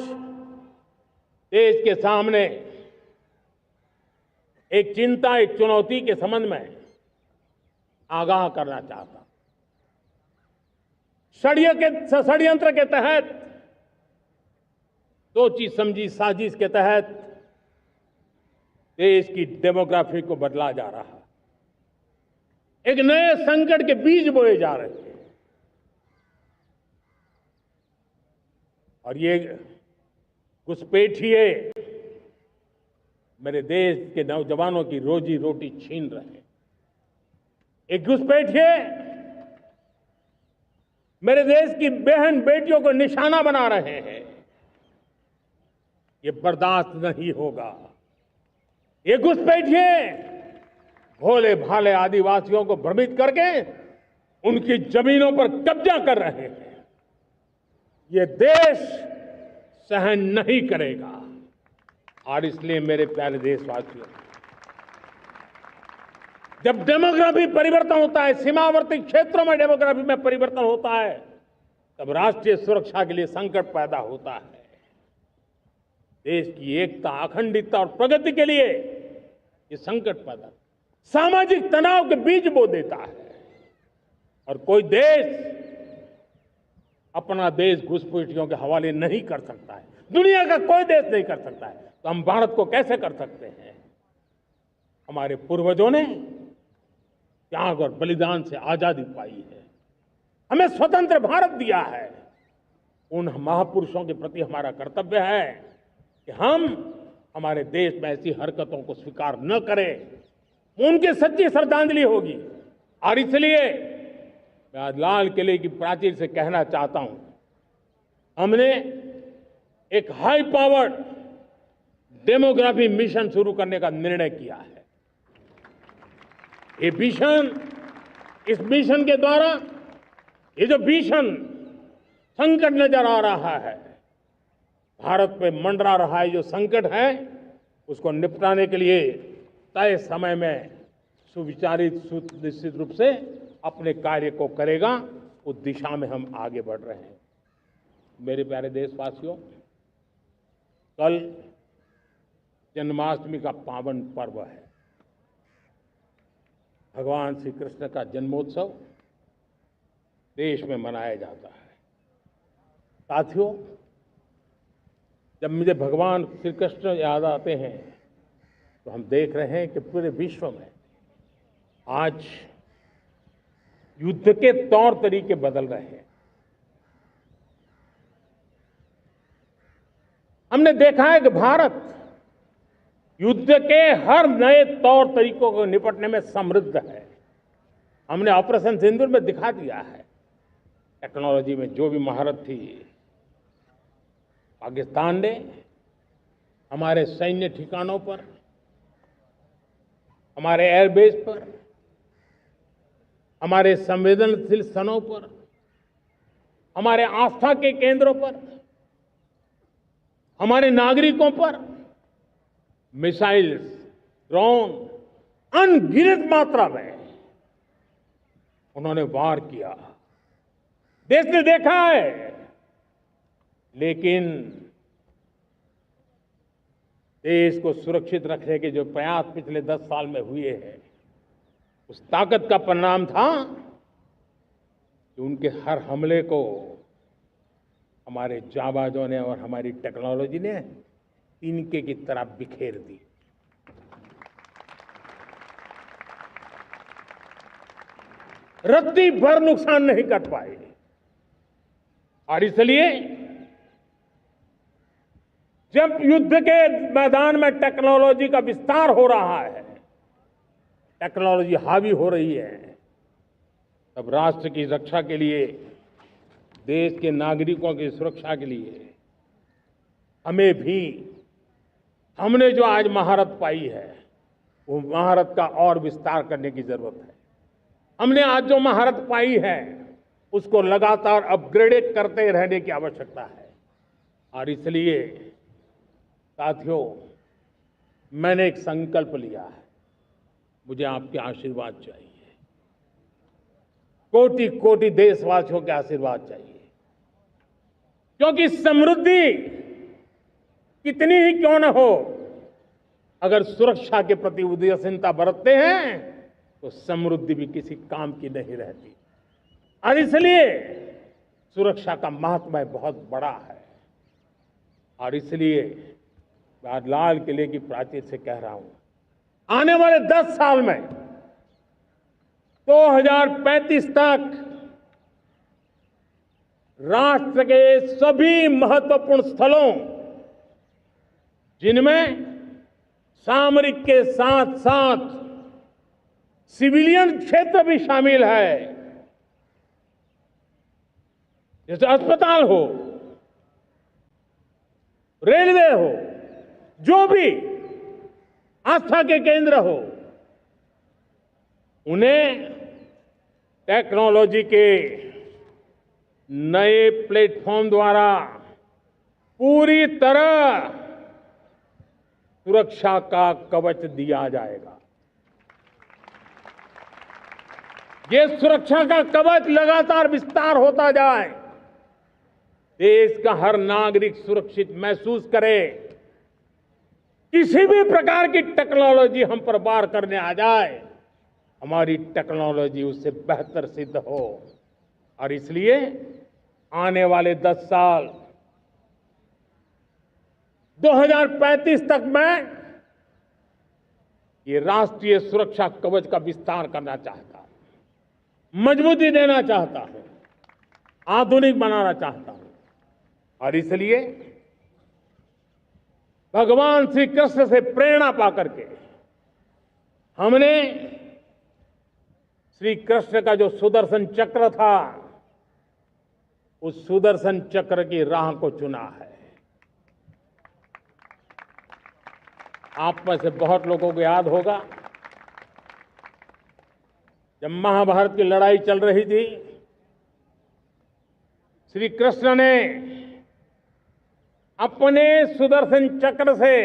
देश के सामने एक चिंता, एक चुनौती के संबंध में आगाह करना चाहता हूं। षड्यंत्र के तहत, सोची समझी साजिश के तहत देश की डेमोग्राफी को बदला जा रहा है। एक नए संकट के बीज बोए जा रहे हैं और ये घुसपैठिए मेरे देश के नौजवानों की रोजी रोटी छीन रहे हैं। एक घुसपैठिए मेरे देश की बहन बेटियों को निशाना बना रहे हैं। ये बर्दाश्त नहीं होगा। ये घुसपैठिए भोले भाले आदिवासियों को भ्रमित करके उनकी जमीनों पर कब्जा कर रहे हैं। ये देश सहन नहीं करेगा। और इसलिए मेरे प्यारे देशवासियों, जब डेमोग्राफी परिवर्तन होता है, सीमावर्ती क्षेत्रों में डेमोग्राफी में परिवर्तन होता है, तब राष्ट्रीय सुरक्षा के लिए संकट पैदा होता है। देश की एकता, अखंडता और प्रगति के लिए ये संकट पैदा, सामाजिक तनाव के बीज बो देता है। और कोई देश अपना देश घुसपैठियों के हवाले नहीं कर सकता है। दुनिया का कोई देश नहीं कर सकता है, तो हम भारत को कैसे कर सकते हैं? हमारे पूर्वजों ने त्याग और बलिदान से आजादी पाई है, हमें स्वतंत्र भारत दिया है। उन महापुरुषों के प्रति हमारा कर्तव्य है कि हम हमारे देश में ऐसी हरकतों को स्वीकार न करें। उनकी सच्ची श्रद्धांजलि होगी। और इसलिए मैं आज लाल किले की प्राचीर से कहना चाहता हूं, हमने एक हाई पावर्ड डेमोग्राफी मिशन शुरू करने का निर्णय किया है। ये मिशन, इस मिशन के द्वारा ये जो भीषण संकट नजर आ रहा है, भारत पे मंडरा रहा है जो संकट है, उसको निपटाने के लिए तय समय में सुविचारित, सुनिश्चित रूप से अपने कार्य को करेगा। उस दिशा में हम आगे बढ़ रहे हैं। मेरे प्यारे देशवासियों, कल जन्माष्टमी का पावन पर्व है। भगवान श्री कृष्ण का जन्मोत्सव देश में मनाया जाता है। साथियों, जब मुझे भगवान श्री कृष्ण याद आते हैं तो हम देख रहे हैं कि पूरे विश्व में आज युद्ध के तौर तरीके बदल रहे हैं। हमने देखा है कि भारत युद्ध के हर नए तौर तरीकों को निपटने में समृद्ध है। हमने ऑपरेशन सिंदूर में दिखा दिया है। टेक्नोलॉजी में जो भी महारत थी, पाकिस्तान ने हमारे सैन्य ठिकानों पर, हमारे एयरबेस पर, हमारे संवेदनशील स्थानों पर, हमारे आस्था के केंद्रों पर, हमारे नागरिकों पर मिसाइल्स, ड्रोन अनगिनत मात्रा में उन्होंने वार किया। देश ने देखा है, लेकिन देश को सुरक्षित रखने के जो प्रयास पिछले 10 साल में हुए हैं, उस ताकत का परिणाम था कि उनके हर हमले को हमारे जाबाजों ने और हमारी टेक्नोलॉजी ने तिनके की तरह बिखेर दी। रत्ती भर नुकसान नहीं कर पाए। और इसलिए जब युद्ध के मैदान में टेक्नोलॉजी का विस्तार हो रहा है, टेक्नोलॉजी हावी हो रही है, तब राष्ट्र की रक्षा के लिए, देश के नागरिकों की सुरक्षा के लिए हमें भी, हमने जो आज महारत पाई है, वो महारत का और विस्तार करने की जरूरत है। हमने आज जो महारत पाई है, उसको लगातार अपग्रेड करते रहने की आवश्यकता है। और इसलिए साथियों, मैंने एक संकल्प लिया है, मुझे आपके आशीर्वाद चाहिए, कोटि कोटि देशवासियों के आशीर्वाद चाहिए। क्योंकि समृद्धि कितनी ही क्यों न हो, अगर सुरक्षा के प्रति उदासीनता बरतते हैं तो समृद्धि भी किसी काम की नहीं रहती। और इसलिए सुरक्षा का महत्व बहुत बड़ा है। और इसलिए मैं आज लाल किले की प्राचीर से कह रहा हूं, आने वाले 10 साल में 2035 तक राष्ट्र के सभी महत्वपूर्ण स्थलों, जिनमें सामरिक के साथ साथ सिविलियन क्षेत्र भी शामिल है, जैसे अस्पताल हो, रेलवे हो, जो भी आस्था के केंद्र हो, उन्हें टेक्नोलॉजी के नए प्लेटफॉर्म द्वारा पूरी तरह सुरक्षा का कवच दिया जाएगा। ये सुरक्षा का कवच लगातार विस्तार होता जाए, देश का हर नागरिक सुरक्षित महसूस करे। किसी भी प्रकार की टेक्नोलॉजी हम पर वार करने आ जाए, हमारी टेक्नोलॉजी उससे बेहतर सिद्ध हो। और इसलिए आने वाले 10 साल 2035 तक मैं ये राष्ट्रीय सुरक्षा कवच का विस्तार करना चाहता हूं, मजबूती देना चाहता हूं, आधुनिक बनाना चाहता हूं। और इसलिए भगवान श्री कृष्ण से प्रेरणा पाकर के हमने श्री कृष्ण का जो सुदर्शन चक्र था, उस सुदर्शन चक्र की राह को चुना है। आप में से बहुत लोगों को याद होगा, जब महाभारत की लड़ाई चल रही थी, श्री कृष्ण ने अपने सुदर्शन चक्र से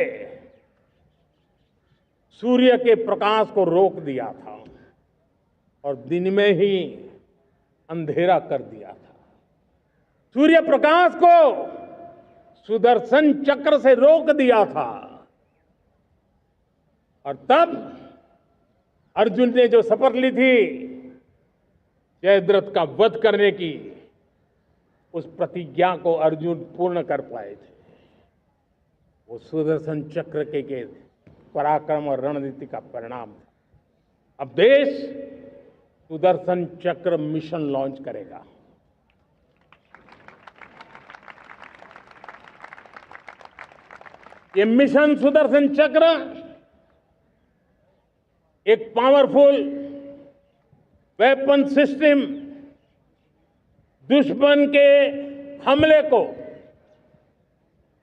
सूर्य के प्रकाश को रोक दिया था और दिन में ही अंधेरा कर दिया था। सूर्य प्रकाश को सुदर्शन चक्र से रोक दिया था। और तब अर्जुन ने जो शपथ ली थी जयद्रथ का वध करने की, उस प्रतिज्ञा को अर्जुन पूर्ण कर पाए थे। वो सुदर्शन चक्र के पराक्रम और रणनीति का परिणाम था। अब देश सुदर्शन चक्र मिशन लॉन्च करेगा। ये मिशन सुदर्शन चक्र एक पावरफुल वेपन सिस्टम दुश्मन के हमले को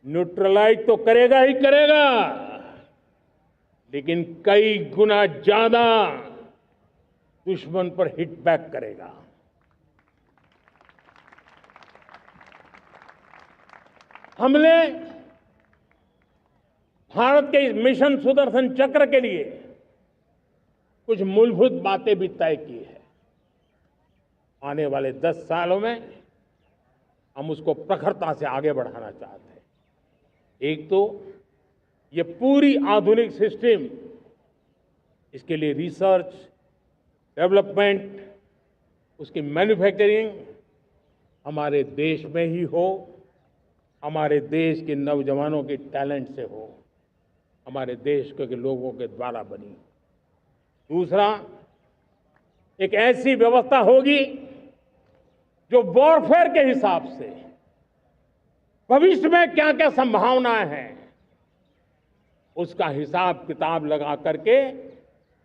न्यूट्रलाइज तो करेगा ही करेगा, लेकिन कई गुना ज्यादा दुश्मन पर हिट बैक करेगा। हमने भारत के इस मिशन सुदर्शन चक्र के लिए कुछ मूलभूत बातें भी तय की है। आने वाले 10 सालों में हम उसको प्रखरता से आगे बढ़ाना चाहते हैं। एक तो ये पूरी आधुनिक सिस्टम, इसके लिए रिसर्च, डेवलपमेंट, उसकी मैन्युफैक्चरिंग हमारे देश में ही हो, हमारे देश के नौजवानों के टैलेंट से हो, हमारे देश के लोगों के द्वारा बनी। दूसरा, एक ऐसी व्यवस्था होगी जो वॉरफेयर के हिसाब से भविष्य में क्या क्या संभावनाएं हैं उसका हिसाब किताब लगा करके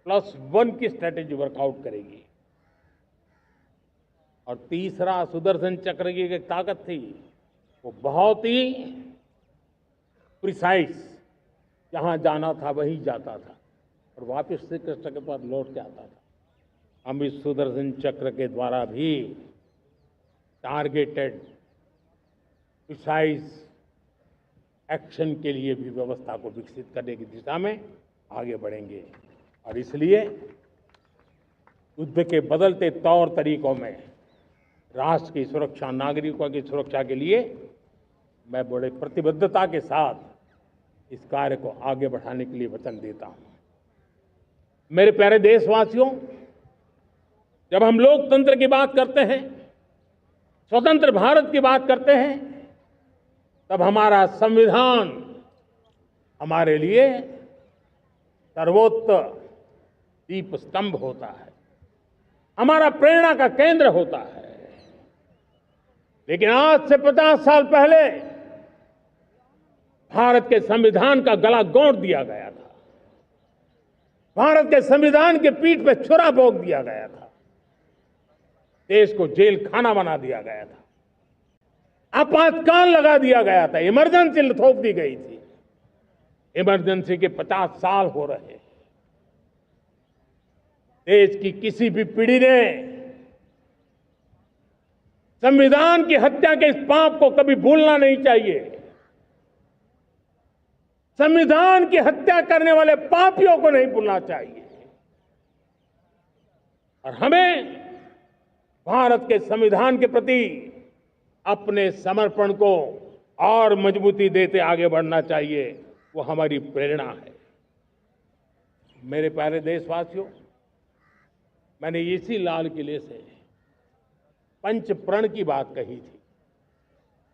+1 की स्ट्रेटेजी वर्कआउट करेगी। और तीसरा, सुदर्शन चक्र की एक ताकत थी, वो बहुत ही प्रिसाइज, जहां जाना था वहीं जाता था और वापस श्री कृष्ण के पास लौट के आता था। हम इस सुदर्शन चक्र के द्वारा भी टारगेटेड प्रिसाइज एक्शन के लिए भी व्यवस्था को विकसित करने की दिशा में आगे बढ़ेंगे। और इसलिए युद्ध के बदलते तौर तरीकों में राष्ट्र की सुरक्षा, नागरिकों की सुरक्षा के लिए मैं बड़े प्रतिबद्धता के साथ इस कार्य को आगे बढ़ाने के लिए वचन देता हूं। मेरे प्यारे देशवासियों, जब हम लोकतंत्र की बात करते हैं, स्वतंत्र भारत की बात करते हैं, तब हमारा संविधान हमारे लिए सर्वोच्च दीप स्तंभ होता है, हमारा प्रेरणा का केंद्र होता है। लेकिन आज से 50 साल पहले भारत के संविधान का गला घोंट दिया गया था। भारत के संविधान के पीठ पे छुरा भोंक दिया गया था। देश को जेल खाना बना दिया गया था। आपातकाल लगा दिया गया था। इमरजेंसी थोप दी गई थी। इमरजेंसी के 50 साल हो रहे हैं। देश की किसी भी पीढ़ी ने संविधान की हत्या के इस पाप को कभी भूलना नहीं चाहिए। संविधान की हत्या करने वाले पापियों को नहीं भूलना चाहिए। और हमें भारत के संविधान के प्रति अपने समर्पण को और मजबूती देते आगे बढ़ना चाहिए। वो हमारी प्रेरणा है। मेरे प्यारे देशवासियों, मैंने इसी लाल किले से पंच प्रण की बात कही थी।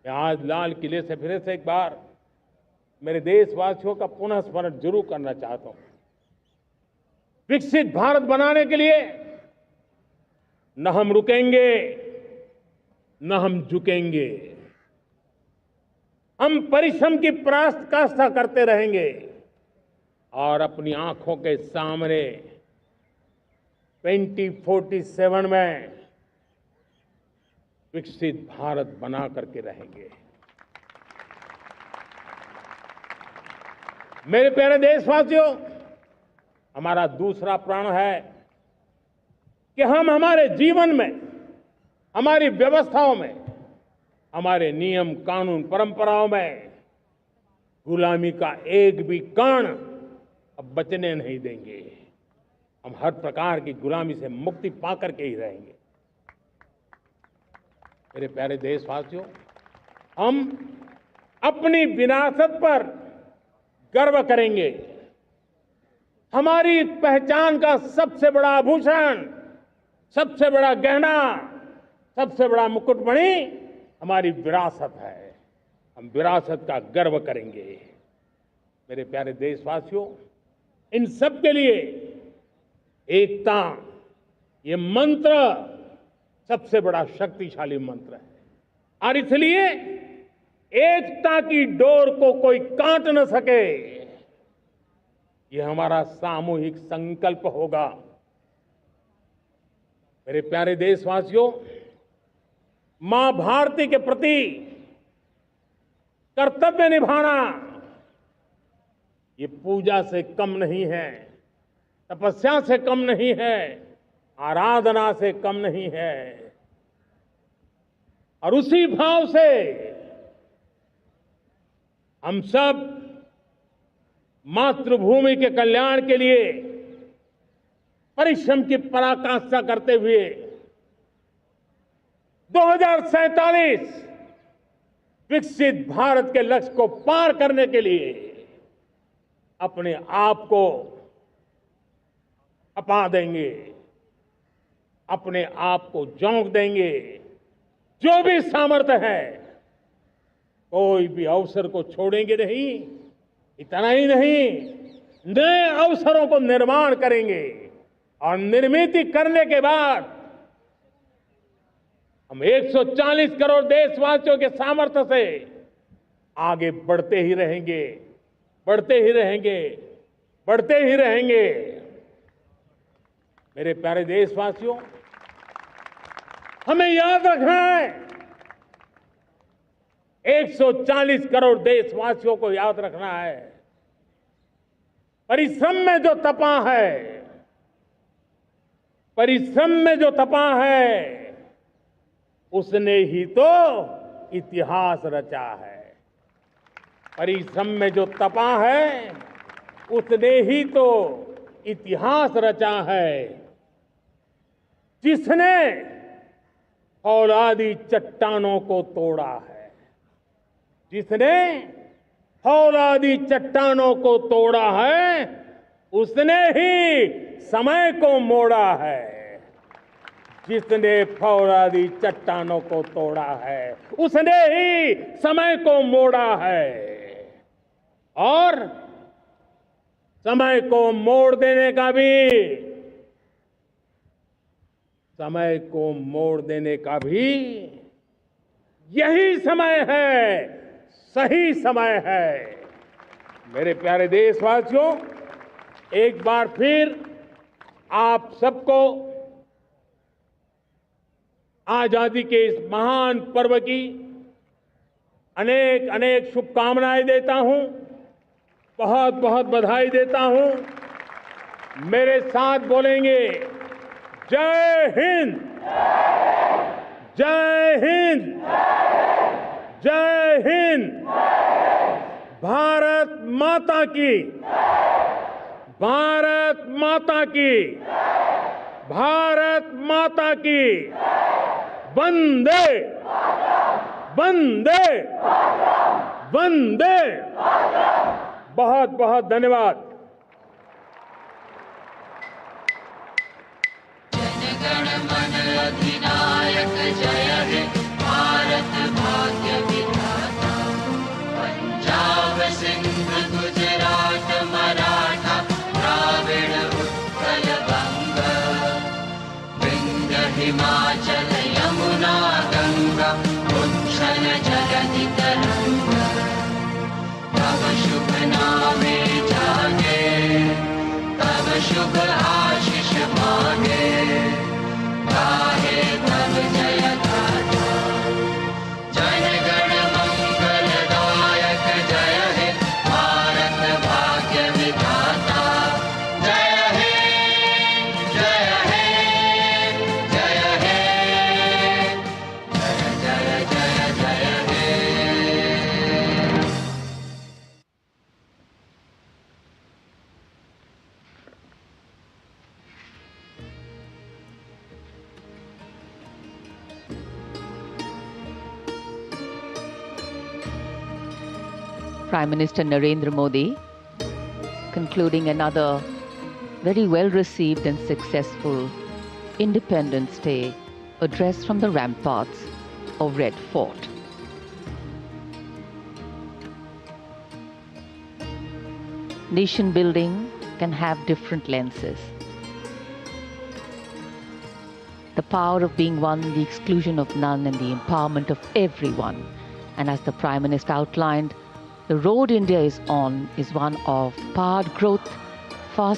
मैं आज लाल किले से फिर से एक बार मेरे देशवासियों का पुनः स्मरण जरूर करना चाहता हूं। विकसित भारत बनाने के लिए न हम रुकेंगे, न हम झुकेंगे। हम परिश्रम की पराकाष्ठा करते रहेंगे और अपनी आंखों के सामने 2047 में विकसित भारत बना करके रहेंगे। मेरे प्यारे देशवासियों, हमारा दूसरा प्रण है कि हम हमारे जीवन में, हमारी व्यवस्थाओं में, हमारे नियम, कानून, परंपराओं में गुलामी का एक भी कण अब बचने नहीं देंगे। हम हर प्रकार की गुलामी से मुक्ति पाकर के ही रहेंगे। मेरे प्यारे देशवासियों, हम अपनी विरासत पर गर्व करेंगे। हमारी पहचान का सबसे बड़ा आभूषण, सबसे बड़ा गहना, सबसे बड़ा मुकुटमणि हमारी विरासत है। हम विरासत का गर्व करेंगे। मेरे प्यारे देशवासियों, इन सब के लिए एकता, ये मंत्र सबसे बड़ा शक्तिशाली मंत्र है। और इसलिए एकता की डोर को कोई काट न सके, ये हमारा सामूहिक संकल्प होगा। मेरे प्यारे देशवासियों, मां भारती के प्रति कर्तव्य निभाना ये पूजा से कम नहीं है, तपस्या से कम नहीं है, आराधना से कम नहीं है। और उसी भाव से हम सब मातृभूमि के कल्याण के लिए परिश्रम की पराकाष्ठा करते हुए 2047 विकसित भारत के लक्ष्य को पार करने के लिए अपने आप को अपा देंगे, अपने आप को झोंक देंगे। जो भी सामर्थ्य है, कोई भी अवसर को छोड़ेंगे नहीं। इतना ही नहीं, नए अवसरों को निर्माण करेंगे और निर्मित करने के बाद हम 140 करोड़ देशवासियों के सामर्थ्य से आगे बढ़ते ही रहेंगे, बढ़ते ही रहेंगे, बढ़ते ही रहेंगे। मेरे प्यारे देशवासियों, हमें याद रखना है, 140 करोड़ देशवासियों को याद रखना है, परिश्रम में जो तपा है, परिश्रम में जो तपा है, उसने ही तो इतिहास रचा है। परिश्रम में जो तपा है, उसने ही तो इतिहास रचा है। जिसने फौलादी चट्टानों को तोड़ा है, जिसने फौलादी चट्टानों को तोड़ा है, उसने ही समय को मोड़ा है। जिसने फौलादी चट्टानों को तोड़ा है, उसने ही समय को मोड़ा है। और समय को मोड़ देने का भी, समय को मोड़ देने का भी यही समय है, सही समय है। मेरे प्यारे देशवासियों, एक बार फिर आप सबको आजादी के इस महान पर्व की अनेक अनेक शुभकामनाएं देता हूं, बहुत बहुत बधाई देता हूं। मेरे साथ बोलेंगे, जय हिंद, जय हिंद, जय हिंद। भारत माता की, भारत माता की, भारत माता की। वंदे, वंदे, वंदे। बहुत बहुत धन्यवाद। जनगण मन अधिनायक जय हे, भारत भाग्य विधाता। पंजाब सिंध गुजरात मराठा, द्राविड़ उत्कल बंग, विंध्य हिमाचल यमुना गंगा, उच्छल जगति तरंग। तब शुभ नामे जागे, तब शुभ आशीष मांगे, गाहे तब जय गाथा। जनगण मंगलदायक जय हे, भारत भाग्य विधाता। जय हे, जय हे, जय हे, जय जय जय जय हे। Prime Minister Narendra Modi concluding another very well received and successful Independence Day address from the ramparts of Red Fort. Nation building can have different lenses. The power of being one, the exclusion of none, and the empowerment of everyone. And as the Prime Minister outlined, the road India is on is one of powered growth, fast